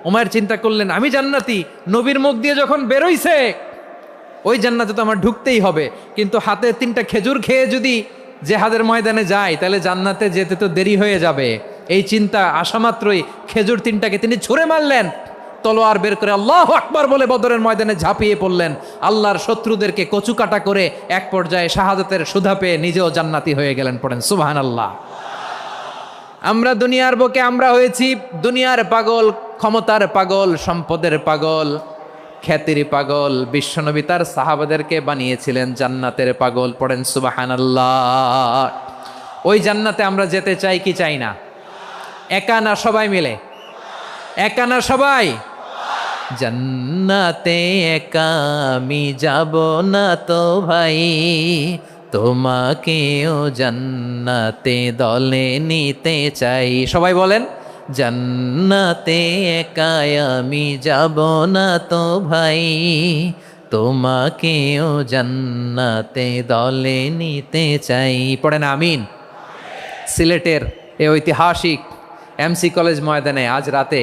উমাইর চিন্তা করলেন, আমি জান্নাতি, নবীর মুখ দিয়ে যখন বেরোইছে ওই জান্নাতে তো আমার ঢুকতেই হবে, কিন্তু হাতে 3টা খেজুর খেয়ে যদি জেহাদের ময়দানে যাই তাহলে জান্নাতে যেতে তো দেরি হয়ে যাবে। এই চিন্তা আসা মাত্রই খেজুর 3টাকে তিনি ছুঁড়ে মারলেন, তলোয়ার বের করে আল্লাহু আকবার বলে বদরের ময়দানে ঝাঁপিয়ে পড়লেন। আল্লাহর শত্রুদেরকে কচুকাটা করে এক পর্যায়ে শাহাদাতের সুধা পেয়ে নিজেও জান্নাতি হয়ে গেলেন। পড়েন সুবহানাল্লাহ। আমরা দুনিয়ার বুকে আমরা হয়েছি দুনিয়ার পাগল, ক্ষমতার পাগল, সম্পদের পাগল, খ্যাতির পাগল। বিশ্বনবী তার সাহাবাদেরকে বানিয়েছিলেন জান্নাতের পাগল। পড়েন সুবহানাল্লাহ। ওই জান্নাতে আমরা যেতে চাই কি চাই না? একা না সবাই মিলে? একা না সবাই? জান্নাতে একা আমি যাব না তো ভাই, তোমাকেও জান্নাতে দলে নিতে চাই। সবাই বলেন, জান্নাতে একা আমি যাব না তো ভাই, তোমাকেও জান্নাতে দলে নিতে চাই। পড়েন আমিন। সিলেটের এই ঐতিহাসিক এমসি কলেজ ময়দানে আজ রাতে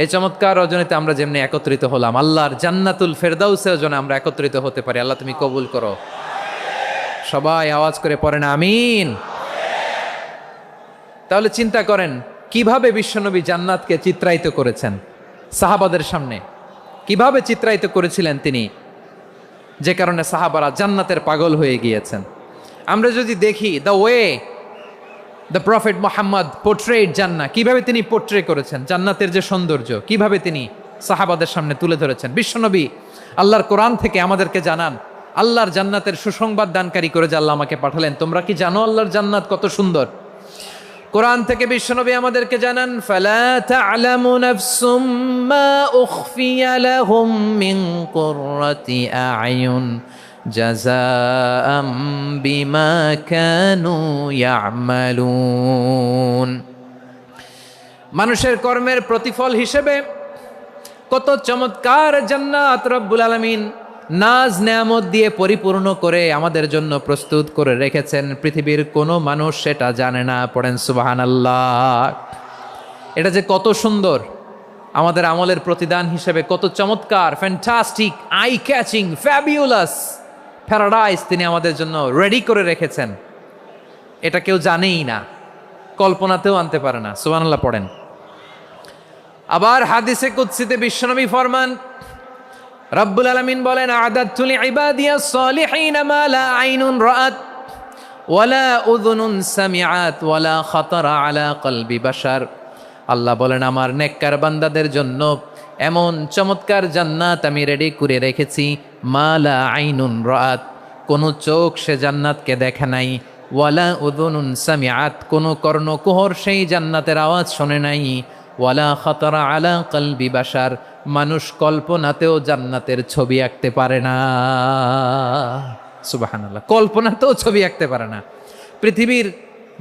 এই চমৎকার রজনীতে আমরা যেমনি একত্রিত হলাম, আল্লাহর জান্নাতুল ফেরদাউসের জন্য আমরা একত্রিত হতে পারি। আল্লাহ তুমি কবুল করো। সবাই আওয়াজ করে পড়েন আমিন। তাহলে চিন্তা করেন কিভাবে বিশ্বনবী জান্নাতকে চিত্রায়িত করেছেন সাহাবাদের সামনে, কিভাবে চিত্রায়িত করেছিলেন তিনি, যে কারণে সাহাবারা জান্নাতের পাগল হয়ে গিয়েছেন। আমরা যদি দেখি the way the prophet Mohammad portrait জান্নাত, কিভাবে তিনি পোর্ট্রে করেছেন জান্নাতের যে সৌন্দর্য, কিভাবে তিনি সাহাবাদের সামনে তুলে ধরেছেন। বিশ্বনবী আল্লাহর কোরআন থেকে আমাদেরকে জানান, আল্লাহর জান্নাতের সুসংবাদ দানকারী করে যে আল্লাহ আমাকে পাঠালেন। তোমরা কি জানো আল্লাহর জান্নাত কত সুন্দর? কোরআন থেকে বিশ্বনবী আমাদেরকে জানান, ফালা তা'লামু নাফসুম মা উখফিয়া লাহুম মিন কুররাতি আ'য়ুন জাযাআম বিমা কানু ইয়া'মালুন। মানুষের কর্মের প্রতিফল হিসেবে কত চমৎকার জান্নাত রব্বুল আলামিন নাজ নেয়ামত দিয়ে পরিপূর্ণ করে আমাদের জন্য প্রস্তুত করে রেখেছেন। পৃথিবীর কোনো মানুষ সেটা জানে না। পড়েন সুবহানাল্লাহ। এটা যে কত সুন্দর, আমাদের আমলের প্রতিদান হিসেবে কত চমৎকার, fantastic, eye catching, fabulous paradise তিনি আমাদের জন্য রেডি করে রেখেছেন। এটা কেউ জানেই না, কল্পনাতেও আনতে পারে না। সুবহানাল্লাহ পড়েন। আবার হাদিসে কুদসিতে বিশ্বনবী ফরমান, রব্বুল আলামিন বলেন, আ'দাদতু লিইবাদিয়াস সালিহিন মা লা আইনুন রাআত ওয়ালা উযুনুন সামিআত ওয়ালা খাতারা আলা কলবি বাশার। আল্লাহ বলেন, আমার নেককার বান্দাদের জন্য এমন চমৎকার জান্নাত আমি রেডি করে রেখেছি, মা লা আইনুন রাআত, কোনো চোখ সে জান্নাতকে দেখে নাই, ওয়ালা উযুনুন সামিআত, কোনো কর্ণকুহর সেই জান্নাতের আওয়াজ শোনে নাই, ওয়ালা খাতারা আলা কলবি বাশার, মানুষ কল্পনাতেও জান্নাতের ছবি আঁকতে পারে না। সুবহানাল্লাহ, কল্পনাতেও ছবি আঁকতে পারে না। পৃথিবীর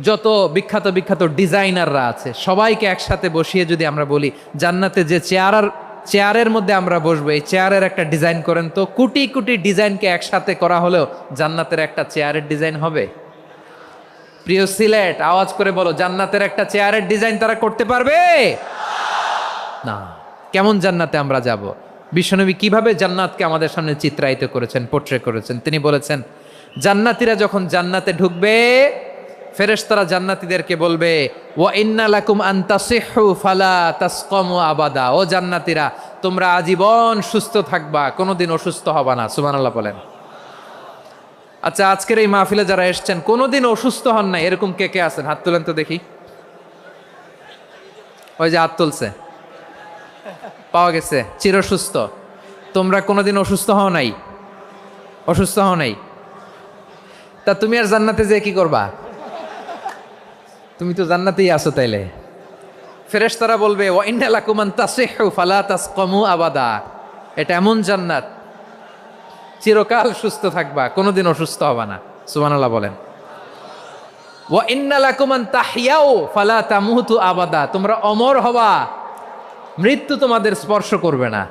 যত বিখ্যাত বিখ্যাত ডিজাইনাররা আছে সবাইকে একসাথে বসিয়ে যদি আমরা বলি জান্নাতে যে চেয়ারের মধ্যে আমরা বসবো, এই চেয়ারের একটা ডিজাইন করেন তো, কোটি কোটি ডিজাইনকে একসাথে করা হলেও জান্নাতের একটা চেয়ারের ডিজাইন হবে? প্রিয় সিলেট, আওয়াজ করে বলো, জান্নাতের একটা চেয়ারের ডিজাইন তারা করতে পারবে না। কেমন জান্নাতে আমরা যাব? বিশ্বনবী কিভাবে জান্নাতকে আমাদের সামনে চিত্রায়িত করেছেন, পোর্ট্রে করেছেন। তিনি বলেছেন, জান্নাতীরা যখন জান্নাতে ঢুকবে ফেরেশতারা জান্নাতীদেরকে বলবে, ওয়া ইন্না লাকুম আন তাসিহু ফালা তাসকামু আবাদা, ও জান্নাতীরা তোমরা আজীবন সুস্থ থাকবা, কোনোদিন অসুস্থ হবা না। সুবহানাল্লাহ বলেন। আচ্ছা, আজকের এই মাহফিলে যারা এসেছেন কোনোদিন অসুস্থ হন না এরকম কে কে আছেন? হাত তুলেন তো দেখি। ওই যে হাত তুলছে, পাওয়া গেছে, চিরসুস্থ। তোমরা কোনোদিন অসুস্থ হও নাই? অসুস্থ হও নাই? তা তুমি আর জান্নাতে যে কি করবা? তুমি তো জান্নাতেই আছো তাইলে। ফেরেশতারা বলবে, ওয়া ইন্না লাকুম আন তাসিহু ফালা তাসকামু আবাদা, এটা এমন জান্নাত চিরকাল সুস্থ থাকবা, কোনোদিন অসুস্থ হবা না। সুবহানাল্লাহ বলেন। ওয়া ইন্না লাকুম আন তাহইয়াও ফালা তামুতু আবাদা, তোমরা অমর হবা, মৃত্যু তোমাদের স্পর্শ করবে না।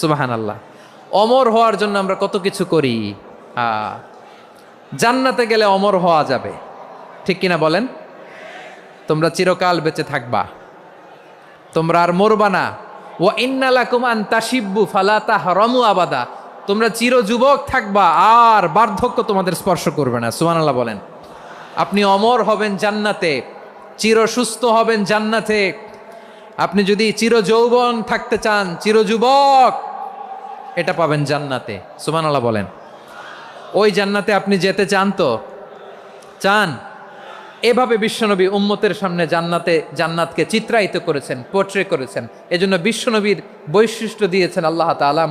সুবহানাল্লাহ। অমর হওয়ার জন্য আমরা কত কিছু করি। জান্নাতে গেলে অমর হওয়া যাবে, ঠিক কিনা বলেন? তোমরা চিরকাল বেঁচে থাকবা, তোমরা আর মরবা না। ওয়া ইন্না লাকুম আন তাশিব্বু ফালা তাহরামু আবাদা, তোমরা চির যুবক থাকবা, আর বার্ধক্য তোমাদের স্পর্শ করবে না। সুবহানাল্লাহ বলেন। আপনি অমর হবেন জান্নাতে, চির সুস্থ হবেন জান্নাতে। আপনি যদি চির যৌবন থাকতে চান, চির যুবক, এটা পাবেন জান্নাতে। সুবহানাল্লাহ বলেন। ওই জান্নাতে আপনি যেতে চান তো? চান? এভাবে বিশ্বনবী উম্মতের সামনে জান্নাতকে চিত্রায়িত করেছেন, পোর্ট্রে করেছেন। এজন্য বিশ্বনবীর বৈশিষ্ট্য দিয়েছেন আল্লাহ তাআলা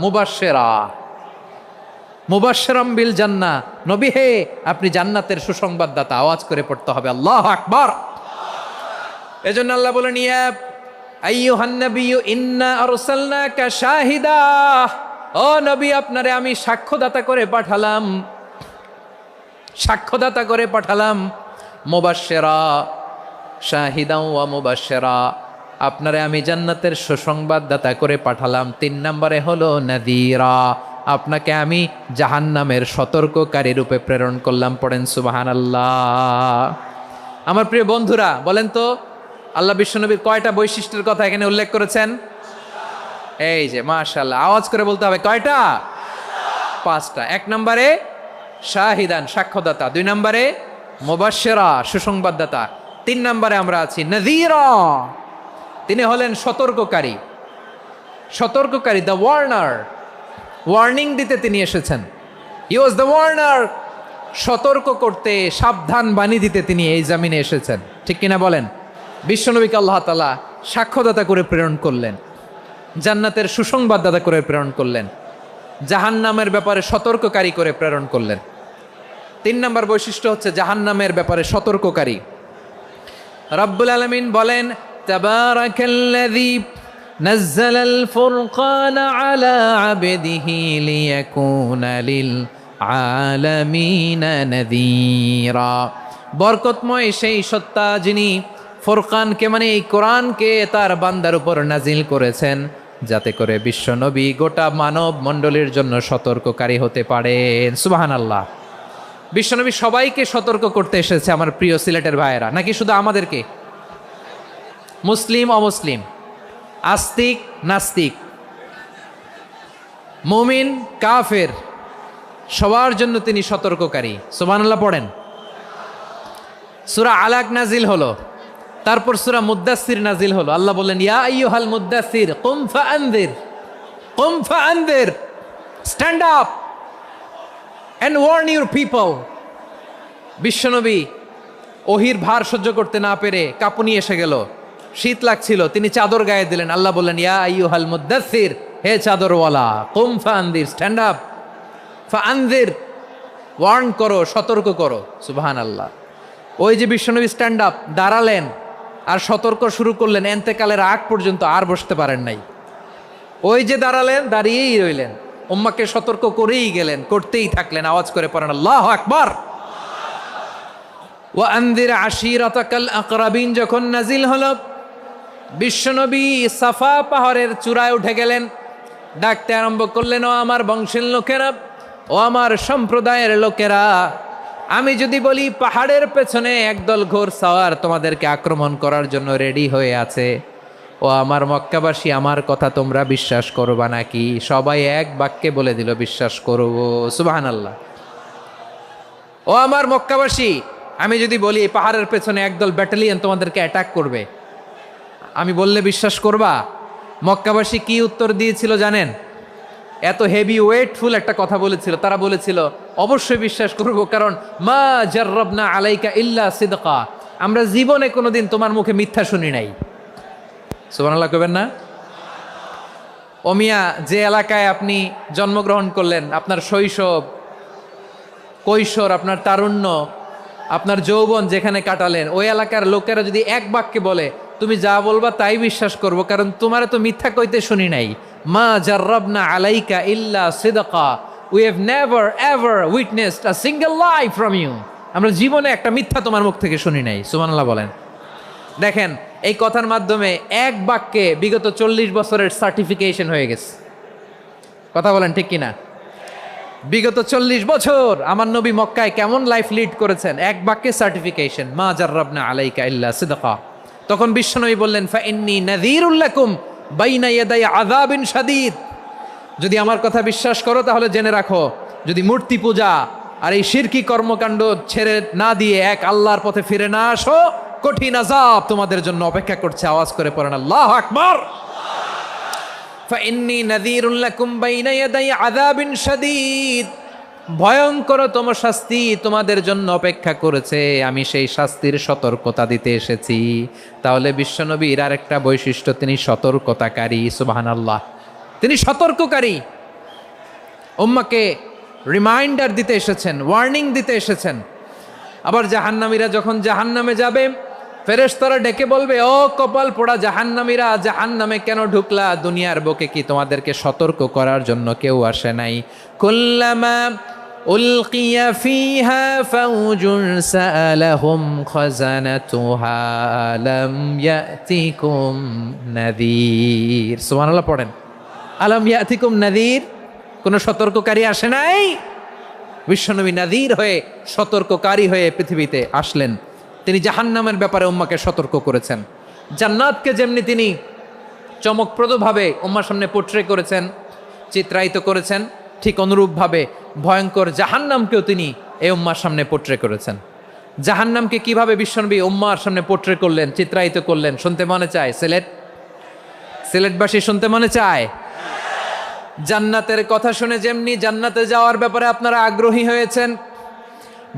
মুবাশশিরাম বিল জান্নাহ। নবী হে, আপনি জান্নাতের সুসংবাদদাতা। আওয়াজ করে পড়তে হবে আল্লাহু আকবার। এজন্য আল্লাহ বলেন, ইয়া আইয়ুহান নাবিয়্যু ইন্না আরসালনাকা শাহিদা, ও নবী, আপনারে আমি সাক্ষ্যদাতা করে পাঠালাম, সাক্ষ্যদাতা করে পাঠালাম। মুবাশশিরা, শাহিদাও ওয়া মুবাশশিরা, আপনারে আমি জান্নাতের সুসংবাদদাতা করে পাঠালাম। 3 নম্বরে হলো নাযীরা, আপনাকে আমি জাহান্নামের সতর্ককারী রূপে প্রেরণ করলাম। পড়েন সুবহানাল্লাহ। আমার প্রিয় বন্ধুরা, বলেন তো আল্লাহ বিশ্বনবীর কয়টা বৈশিষ্ট্যের কথা এখানে উল্লেখ করেছেন? এই যে মাশাআল্লাহ, আওয়াজ করে বলতে হবে, কয়টা? 5টা। 1 নম্বরে শাহিদান, সাক্ষ্যদাতা। 2 নম্বরে মুবাশশিরা, সুসংবাদদাতা। 3 নম্বরে আমরা আছি নাযীরা, তিনি হলেন সতর্ককারী। সতর্ককারী, দ্য ওয়ার্নার, ওয়ার্নিং দিতে তিনি এসেছেন। হি ওয়াজ দ্য ওয়ার্নার, সতর্ক করতে, সাবধান বাণী দিতে তিনি এই জামিনে এসেছেন, ঠিক কিনা বলেন? বিশ্বনবীকে আল্লাহ তাআলা সাক্ষ্যদাতা করে প্রেরণ করলেন, জান্নাতের সুসংবাদদাতা করে প্রেরণ করলেন, জাহান্নামের ব্যাপারে সতর্ককারী করে প্রেরণ করলেন। 3 নম্বর বৈশিষ্ট্য হচ্ছে জাহান্নামের ব্যাপারে সতর্ককারী। রব্বুল আলামিন বলেন, তাবারাকাল্লাযী নাজ্জালাল ফুরকানা আলা আবদিহি লিয়াকুনা লিল আলামিনা নাযীরা, বরকতময় সেই সত্তা যিনি ফুরকানকে, মানে এই কোরআনকে তার বান্দার উপর নাজিল করেছেন, যাতে করে বিশ্বনবী গোটা মানব মণ্ডলীর জন্য সতর্ককারী হতে পারেন। সুবহানাল্লাহ। বিশ্বনবী সবাইকে সতর্ক করতে এসেছে, আমার প্রিয় সিলেটের ভাইয়েরা, নাকি শুধু আমাদেরকে? মুসলিম অমুসলিম, আস্তিক নাস্তিক, মুমিন কাফের, সবার জন্য তিনি সতর্ককারী। সুবহানাল্লাহ পড়েন। সূরা আলাক নাজিল হলো, তারপর সূরা মুদ্দাসসির নাজিল হলো। আল্লাহ বলেন, ইয়া আইয়ুহাল মুদ্দাসসির কুম ফাআনযির, কুম ফাআনযির, stand up and warn your people. বিশ্বনবী ওহির ভার সহ্য করতে না পেরে কাঁপুনি এসে গেল, শীত লাগছিল, তিনি চাদর গায়ে দিলেন। আল্লাহ বললেন, ইয়া আইয়ুহাল মুদ্দাসসির, হে চাদরওয়ালা, কুম ফাআনযির, স্ট্যান্ড আপ, ফাআনযির, ওয়ার্ন করো, সতর্ক করো। সুবহানাল্লাহ। ওই যে বিশ্বনবী স্ট্যান্ড আপ, দাঁড়ালেন আর সতর্ক শুরু করলেন, এন্তেকালের আগ পর্যন্ত আর বসতে পারেন নাই। ওই যে দাঁড়ালেন, দাঁড়িয়েই রইলেন, উম্মাকে সতর্ক করেই গেলেন, করতেই থাকলেন। আওয়াজ করে পড়েন আল্লাহু আকবার। ওয়া আনযির আশীরাতাকাল আকরাবিন যখন নাজিল হলো, বিশ্বনবী সাফা পাহাড়ের চূড়ায় উঠে গেলেন, ডাকতে আরম্ভ করলেন, ও আমার বংশের লোকেরা, ও আমার সম্প্রদায়ের লোকেরা, আমি যদি বলি পাহাড়ের পেছনে একদল ঘোড়সাওয়ার তোমাদেরকে আক্রমণ করার জন্য রেডি হয়ে আছে, ও আমার মক্কাবাসী, আমার কথা তোমরা বিশ্বাস করবা নাকি? সবাই এক বাক্যে বলে দিল, বিশ্বাস করব। সুবহানাল্লাহ। ও আমার মক্কাবাসী, আমি যদি বলি এই পাহাড়ের পেছনে একদল ব্যাটালিয়ন তোমাদেরকে অ্যাটাক করবে, আমি বললে বিশ্বাস করবা? মক্কাবাসী কি উত্তর দিয়েছিল জানেন? এত হেভি ওয়েটফুল একটা কথা বলেছিল। তারা বলেছিল, অবশ্যই বিশ্বাস করব, কারণ মা জাররাবনা আলাইকা ইল্লা সিদকা, আমরা জীবনে কোনোদিন তোমার মুখে মিথ্যা শুনি নাই। সুবহানাল্লাহ কইবেন না? ও মিয়া, যে এলাকায় আপনি জন্মগ্রহণ করলেন, আপনার শৈশব, কৈশোর, আপনার তারুণ্য, আপনার যৌবন যেখানে কাটালেন, ওই এলাকার লোকেরা যদি এক বাক্যে বলে তুমি যা বলবা তাই বিশ্বাস করব, কারণ তোমারে তো মিথ্যা কইতে শুনি নাই। মা জাররাবনা আলাইকা ইল্লা সিদকা, we have never ever witnessed a single lie from you. আমরা জীবনে একটা মিথ্যা তোমার মুখ থেকে শুনি নাই। সুবহানাল্লাহ বলেন। দেখেন, এই কথার মাধ্যমে এক বাক্যে বিগত 40 বছরের সার্টিফিকেশন হয়ে গেছে। কথা বলেন ঠিক কিনা? বিগত 40 বছর আমার নবী মক্কায় কেমন লাইফ লিড করেছেন, এক বাক্যে সার্টিফিকেশন, মা জাররাবনা আলাইকা ইল্লা সিদকা। তখন বিশ্বনবী বললেন, ফা ইন্নী নাযীরুল লাকুম বাইনা ইয়াদাই আযাবিন শাদীদ। যদি আমার কথা বিশ্বাস করো তাহলে জেনে রাখো, যদি মূর্তি পূজা আর এই শিরকি কর্মকাণ্ড ছেড়ে না দিয়ে এক আল্লাহর পথে ফিরে না আসো, কঠিন আযাব তোমাদের জন্য অপেক্ষা করছে। আওয়াজ করে পড়েন আল্লাহু আকবার। ফাইন্নী নাযীরুল লাকুম বাইনা ইয়াদাই আযাবিন শাদীদ। ভয়ঙ্করতম শাস্তি তোমাদের জন্য অপেক্ষা করেছে, আমি সেই শাস্তির সতর্কতা দিতে এসেছি। তাহলে বিশ্বনবীর আরেকটা বৈশিষ্ট্য, তিনি সতর্কতাকারী। সুবহানাল্লাহ, তিনি সতর্ককারী। উম্মাকে রিমাইন্ডার দিতে এসেছেন, ওয়ার্নিং দিতে এসেছেন। আবার জাহান্নামীরা যখন জাহান্নামে যাবে, ফেরেশতারা ডেকে বলবে, ও কপাল পোড়া জাহান্নামীরা, জাহান্নামে কেন ঢুকলা? দুনিয়ার বুকে কি তোমাদেরকে সতর্ক করার জন্য কেউ আসে নাই? কুল্লামা উলকিয়া ফিহা ফাউজুন সাআলাহুম খাজানাতুহা আলাম ইয়াতিকুম নাযীর। সুবহানাল্লাহ পড়েন। আলাম ইয়াতিকুম নাযীর, কোন সতর্ককারী আসে নাই? বিশ্বনবী নাযীর হয়ে, সতর্ককারী হয়ে পৃথিবীতে আসলেন। তিনি জাহান্নামের ব্যাপারে উম্মাকে সতর্ক করেছেন। জান্নাতকে যেমনি তিনি চমকপ্রদভাবে উম্মার সামনে পোট্রে করেছেন, চিত্রায়িত করেছেন, ঠিক অনুরূপভাবে ভয়ঙ্কর জাহান্নামকেও তিনি এই উম্মার সামনে পোট্রে করেছেন। জাহান্নামকে কিভাবে বিশ্বনবী উম্মার সামনে পোট্রে করলেন, চিত্রায়িত করলেন, শুনতে মনে চায়? সিলেটবাসী শুনতে মনে চায়? জান্নাতের কথা শুনে যেমনি জান্নাতে যাওয়ার ব্যাপারে আপনারা আগ্রহী হয়েছেন,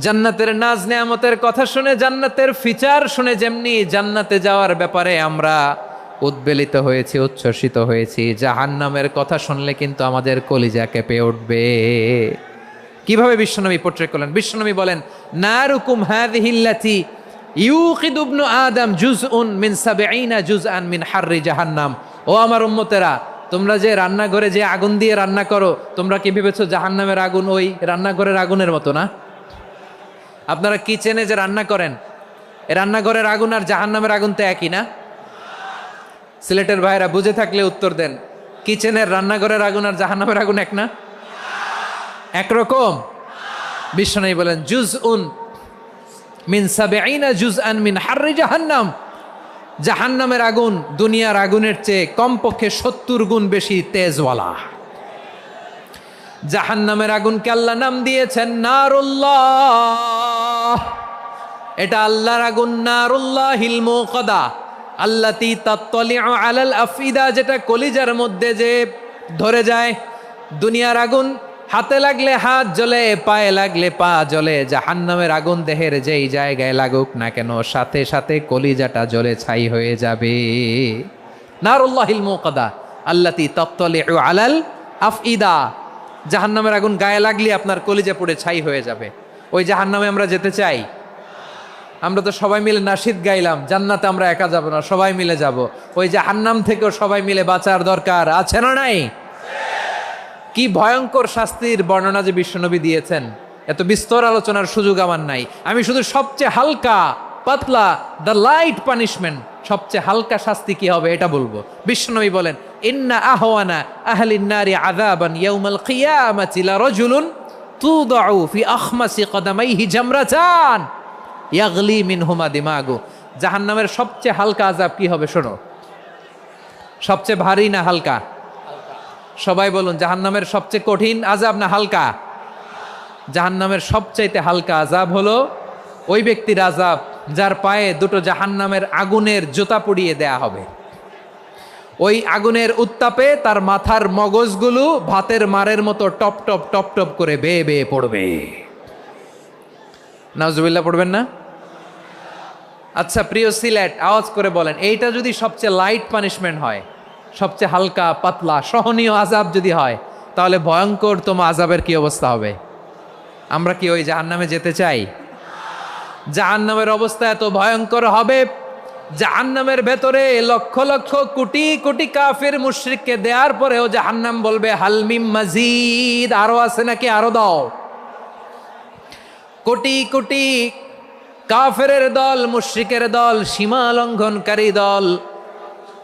জান্নাতের নাজ নেয়ামতের কথা শুনে, জান্নাতের ফিচার শুনে যেমনি জান্নাতে যাওয়ার ব্যাপারে আমরা উদ্বেলিত হয়েছি, উচ্ছ্বসিত হয়েছি, জাহান্নামের কথা শুনলে কিন্তু আমাদের কলিজা কেঁপে উঠবে। কিভাবে বিশ্বনবী পোট্রে করলেন? বিশ্বনবী বলেন, নারুকুম হাযিহিল্লাতী ইউকিদু ইবনু আদম জুজউন মিন ৭০ জুজআন মিন হাররি জাহান্নাম। ও আমার উম্মতেরা, তোমরা যে রান্নাঘরে যে আগুন দিয়ে রান্না করো, তোমরা কি ভেবেছো জাহান্নামের আগুন ওই রান্নাঘরের আগুনের মতো না? আপনারা কিচেনে যে রান্না করেন, এই রান্নাঘরের আগুন আর জাহান্নামের আগুন তো একই না? সিলেটের ভাইরা বুঝে থাকলে উত্তর দেন, কিচেনের রান্নাঘরের আগুন আর জাহান্নামের আগুন এক না? একরকম? বিশ্বনবী বলেন, জুজউন মিন ৭০ জুজআন মিন হাররি জাহান্নাম। জাহান্নামের আগুন দুনিয়ার আগুনের চেয়ে কমপক্ষে ৭০ গুণ বেশি তেজওয়ালা। জাহান্নামের আগুনকে আল্লাহ নাম দিয়েছেন নারুল্লাহ। এটা আল্লাহর আগুন, নারুল্লাহিল মুকাদা আল্লাতী তাত্তালিউ আলাল আফইদা, যেটা কলিজার মধ্যে যে ধরে যায়। দুনিয়ার আগুন হাতে লাগলে হাত জ্বলে, পায়ে লাগলে পা জ্বলে। জাহান্নামের আগুন দেহের যেই জায়গায় লাগুক না কেন, সাথে সাথে কলিজাটা জ্বলে ছাই হয়ে যাবে। নারুল্লাহিল মুকাদা আল্লাতী তাত্তালিউ আলাল আফইদা। জাহান্নামের আগুন গায়ে লাগলে আপনার কলিজা পুড়ে ছাই হয়ে যাবে। ওই জাহান্নামে আমরা যেতে চাই? আমরা তো সবাই মিলে নাশিদ গাইলাম, জান্নাতে আমরা একা যাব না, সবাই মিলে যাব। ওই জাহান্নাম থেকেও সবাই মিলে বাঁচার দরকার আছে না নাই? কি ভয়ঙ্কর শাস্তির বর্ণনা যে বিশ্বনবী দিয়েছেন, এত বিস্তর আলোচনার সুযোগ আমার নাই। আমি শুধু সবচেয়ে হালকা পাতলা, দ্য লাইট পানিশমেন্ট, সবচেয়ে হালকা শাস্তি কি হবে এটা বলবো। বিশ্বনবী বলেন, ইন্না আহওয়ানা আহলিন নারি আযাবান ইয়াউমাল কিয়ামাতি লারাজুলুন তুদাউ ফি আখমাসি কদামাইহি জামরাতান ইয়াগলি মিনহুমা দিমাগু। জাহান্নামের সবচেয়ে হালকা আযাব কি হবে শোনো। সবচেয়ে ভারী না হালকা? সবাই বলুন, জাহান্নামের সবচেয়ে কঠিন আযাব না হালকা? জাহান্নামের সবচাইতে হালকা আযাব হলো ওই ব্যক্তির আযাব যার পায়ে দুটো জাহান্নামের আগুনের জুতা পরিয়ে দেয়া হবে। ওই আগুনের উত্তাপে তার মাথার মগজগুলো ভাতের মারের মতো টপ টপ টপ টপ করে বেয়ে বেয়ে পড়বে। নাউজুবিল্লাহ পড়বেন না? আচ্ছা প্রিয় সিলেট, আওয়াজ করে বলেন, এইটা যদি সবচেয়ে লাইট পানিশমেন্ট হয়, সবচেয়ে হালকা পাতলা সহনীয় আযাব যদি হয়, তাহলে ভয়ঙ্করতম আযাবের কি অবস্থা হবে? আমরা কি ওই জাহান্নামে যেতে চাই? জাহান্নামের অবস্থা এত ভয়ঙ্কর হবে জাহান্নামের ভেতরে লক্ষ লক্ষ কোটি কোটি কাফির মুশরিককে দেওয়ার পরেও জাহান্নাম বলবে হালমিম মাজিদ, আরো আছে নাকি, আরো দাও। কোটি কোটি কাফেরের দল, মুশরিকের দল, সীমা লঙ্ঘনকারী দল,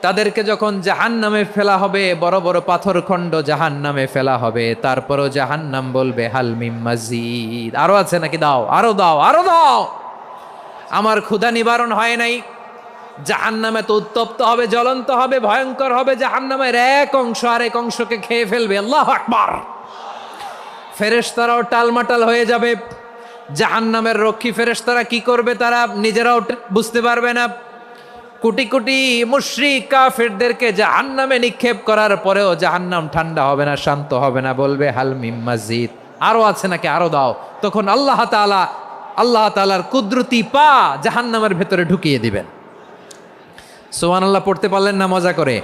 তাদেরকে যখন জাহান্নামে ফেলা হবে, বড় বড় পাথরখণ্ড জাহান্নামে ফেলা হবে, তারপরও জাহান্নাম বলবে হালমিম মাজিদ, আরো আছে নাকি, দাও, আরো দাও, আরো দাও। আমার ক্ষুধা নিবারণ হয় নাই। জাহান্নামে তো উত্তপ্ত হবে, জ্বলন্ত হবে, ভয়ঙ্কর হবে। জাহান্নামের এক অংশ আরেক অংশকে খেয়ে ফেলবে। আল্লাহু আকবার। ফেরেশতারাও টালমাটাল হয়ে যাবে। জাহান্নামের রক্ষী ফেরেশতারা কি করবে তারা নিজেরাও বুঝতে পারবে না। কোটি কোটি মুশরিক কাফেরদেরকে জাহান্নামে নিক্ষেপ করার পরেও জাহান্নাম ঠান্ডা হবে না, শান্ত হবে না, বলবে হাল মিম মাজিদ, আরো আছে নাকি, আরো দাও। তখন আল্লাহ তাআলার কুদরতি পা জাহান্নামের ভেতরে ঢুকিয়ে দিবেন। সুবহানাল্লাহ পড়তে পারলেন না মজা করে?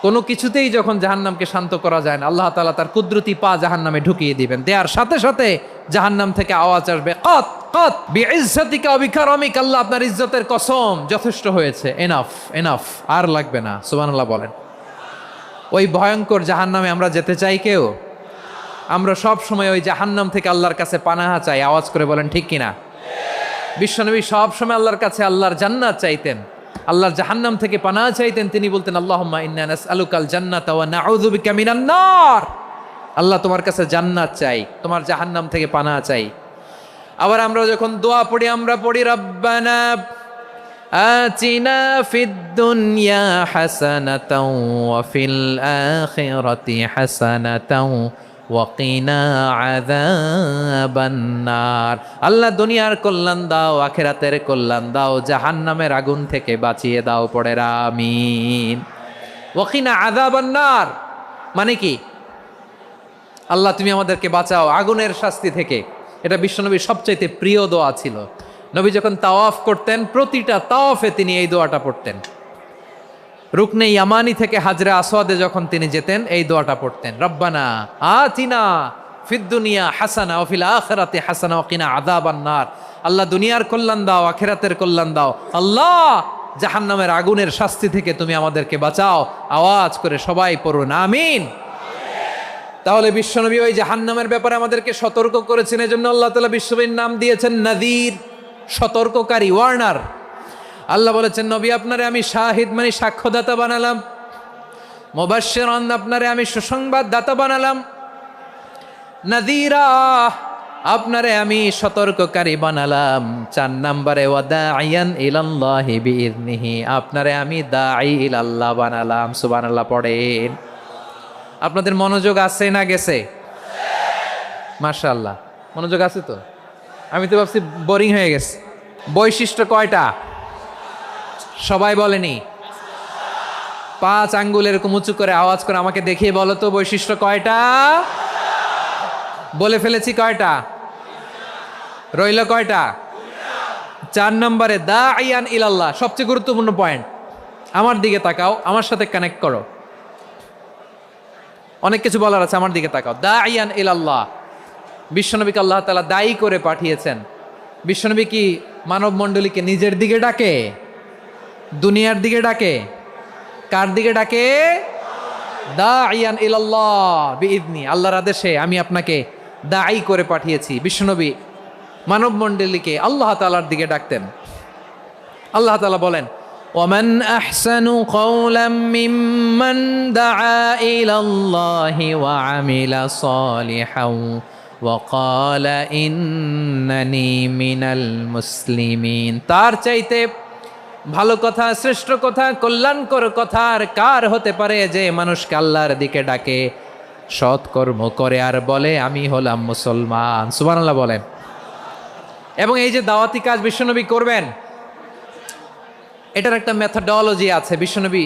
কোনো কিছুতেই যখন জাহান্নামকে শান্ত করা যায় না, আল্লাহ তাআলা তার কুদরতি পা জাহান্নামে ঢুকিয়ে দিবেন। দেওয়ার সাথে সাথে জাহান্নাম থেকে আওয়াজ আসবে, কত কত বিইজ্জাতিকা ওয়া বিকারামিকা, আল্লাহ আপনার ইজ্জতের কসম, যথেষ্ট হয়েছে, এনাফ এনাফ, আর লাগবে না। সুবহানাল্লাহ বলেন। ওই ভয়ঙ্কর জাহান্নামে আমরা যেতে চাই কেউ? আমরা সব সময় ওই জাহান্নাম থেকে আল্লাহর কাছে পানাহা চাই। আওয়াজ করে বলেন ঠিক কিনা? বিশ্বনবী সব সময় আল্লাহর কাছে আল্লাহর জান্নাত চাইতেন, আল্লাহর জাহান্নাম থেকে পানাহ চাইতেন। তিনি বলতেন আল্লাহুম্মা ইন্না নাসআলুকাল জান্নাতা ওয়া নাউযু বিকা মিনান নার। আল্লাহ তোমার কাছে জান্নাত চাই, তোমার জাহান্নাম থেকে পানাহ চাই। আবার আমরা যখন দোয়া পড়ি, আমরা পড়ি রব্বানা আতিনা ফিদ দুনিয়া হাসানাতাও ওয়া ফিল আখিরাতি হাসানাতাও ওয়াকিনা আযাবান নার। আল্লাহ দুনিয়ার কল্যাণ দাও, আখিরাতের কল্যাণ দাও, জাহান্নামের আগুন থেকে বাঁচিয়ে দাও। পড়ে আমিন। ওয়াকিনা আযাবান নার মানে কি? আল্লাহ তুমি আমাদেরকে বাঁচাও আগুনের শাস্তি থেকে। এটা বিশ্বনবীর সবচাইতে প্রিয় দোয়া ছিল। নবী যখন তাওয়াফ করতেন, প্রতিটা তাওয়াফে তিনি এই দোয়াটা পড়তেন। রুকনে ইয়ামানি থেকে হাজরে আসওয়াদে যখন তিনি যেতেন, এই দোয়াটা পড়তেন, রব্বানা আতিনা ফিদ দুনিয়া হাসানা ওয়া ফিল আখিরাতি হাসানা ওয়া কিনা আযাবান নার। আল্লাহ দুনিয়ার কল্যাণ দাও, আখিরাতের কল্যাণ দাও। আল্লাহ জাহান্নামের আগুনের শাস্তি থেকে তুমি আমাদেরকে বাঁচাও। আওয়াজ করে সবাই পড়ুন আমিন। তাহলে বিশ্বনবী ওই জাহান্নামের ব্যাপারে আমাদেরকে সতর্ক করেছেন। এজন্য আল্লাহ তাআলা বিশ্বনবীর নাম দিয়েছেন নাযীর, সতর্ককারী, ওয়ার্নার। আল্লাহ বলেছেন নবী আপনারে আমি শাহিদ মানে সাক্ষ্যদাতা বানালাম, মুবাশশিরান আপনারে আমি সুসংবাদ দাতা বানালাম, নাযীরা আপনারে আমি সতর্ককারী বানালাম। 4 নম্বরে ওয়া দাঈয়ান ইলাল্লাহি বিইذনিহি, আপনারে আমি দাঈ ইলাল্লাহ বানালাম। সুবহানাল্লাহ পড়েন। আপনাদের মনোযোগ আছে না গেছে? মাশাআল্লাহ মনোযোগ আছে তো। আমি তো ভাবছি বোরিং হয়ে গেছে। বৈশিষ্ট্য কয়টা সবাই বলেনি? 5 আঙ্গুল এরকম উঁচু করে আওয়াজ করে আমাকে দেখিয়ে বলো তো বৈশিষ্ট্য কয়টা? বলে ফেলেছি কয়টা? রইল কয়টা? 4 নম্বরে দাঈয়ান ইলাল্লাহ, সবচেয়ে গুরুত্বপূর্ণ পয়েন্ট। আমার দিকে তাকাও, আমার সাথে কানেক্ট করো। অনেক কিছু বলার আছে, আমার দিকে তাকাও। দাঈয়ান ইলাল্লাহ, বিশ্বনবীকে আল্লাহ তাআলা দায়ী করে পাঠিয়েছেন। বিশ্বনবী কি মানব মণ্ডলীকে নিজের দিকে ডাকে? দুনিয়ার দিকে ডাকে? কার দিকে ডাকে? দাঈয়ান ইলাল্লাহ বিইذনি, আল্লাহর আদেশে আমি আপনাকে দায়ী করে পাঠিয়েছি। বিশ্বনবী মানব মণ্ডলীকে আল্লাহ তাআলার দিকে ডাকতেন। আল্লাহ তাআলা বলেন ওয়ামান আহসানু কওলাম মিম্মান দাআ ইলাল্লাহি ওয়া আমিলা সালিহান ওয়া ক্বালা ইন্নানি মিনাল মুসলিমিন। তার চাইতে ভালো কথা, শ্রেষ্ঠ কথা, কল্যাণকর কথা আর কার হতে পারে যে মানুষকে আল্লাহর দিকে ডাকে, সৎকর্ম করে আর বলে আমি হলাম মুসলমান। সুবহানাল্লাহ বলেন। এবং এই যে দাওয়াতি কাজ বিশ্বনবী করবেন, এটার একটা মেথডোলজি আছে। বিশ্বনবী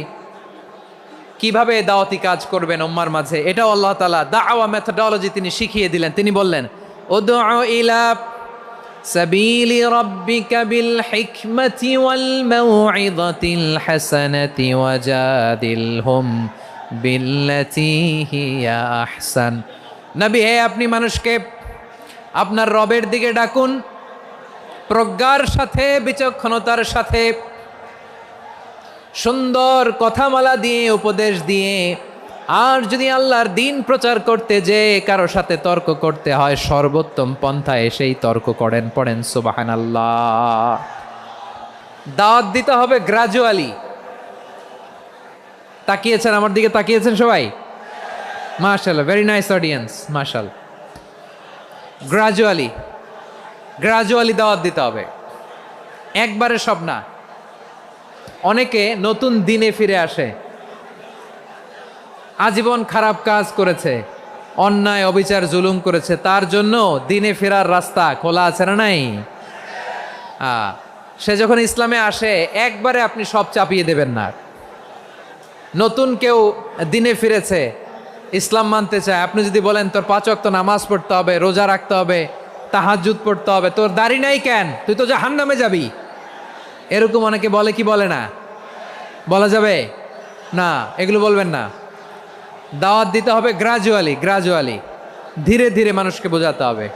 কিভাবে দাওয়াতি কাজ করবেন উম্মার মাঝে, এটাও আল্লাহ তাআলা দাওয়া মেথডোলজি তিনি শিখিয়ে দিলেন। তিনি বললেন উদউ ইলা সাবিলি রাব্বিকা বিল হিকমাতি ওয়াল মাউইযাতিল হাসানাতি ওয়াজাদিলহুম বিল্লাতি হিয়া আহসান। নবী হে আপনি মানুষকে আপনার রবের দিকে ডাকুন প্রজ্ঞার সাথে, বিচক্ষণতার সাথে, সুন্দর কথামালা দিয়ে, উপদেশ দিয়ে। আর যদি আল্লাহর দিন প্রচার করতে যে কারো সাথে তর্ক করতে হয়, সর্বোত্তম পন্থায় সেই তর্ক করেন। পড়েন সুবহানাল্লাহ। দাওয়াত দিতে হবে গ্রাজুয়ালি। তাকিয়েছেন আমার দিকে, তাকিয়েছেন সবাই? মাশাআল্লাহ, ভেরি নাইস অডিয়েন্স, মাশাআল্লাহ। গ্রাজুয়ালি গ্রাজুয়ালি দাওয়াত দিতে হবে, একবারে সব না। অনেকে নতুন দিনে ফিরে আসে, আজীবন খারাপ কাজ করেছে, অন্যায় অবিচার জুলুম করেছে, তার জন্য দিনে ফেরার রাস্তা খোলা আছে না নাই? সে যখন ইসলামে আসে একবারে আপনি সব চাপিয়ে দেবেন না। নতুন কেউ দিনে ফিরেছে, ইসলাম মানতে চায়, আপনি যদি বলেন তোর 5 ওয়াক্ত নামাজ পড়তে হবে, রোজা রাখতে হবে, তাহাজ্জুদ পড়তে হবে, তোর দাড়ি নাই কেন, তুই তো জাহান্নামে যাবি, এরকম অনেকে বলে কি বলে না? বলা যাবে না, এগুলো বলবেন না। দাওয়াত দিতে হবে গ্রাজুয়ালি, ধীরে ধীরে মানুষকে বোঝাতে হবে।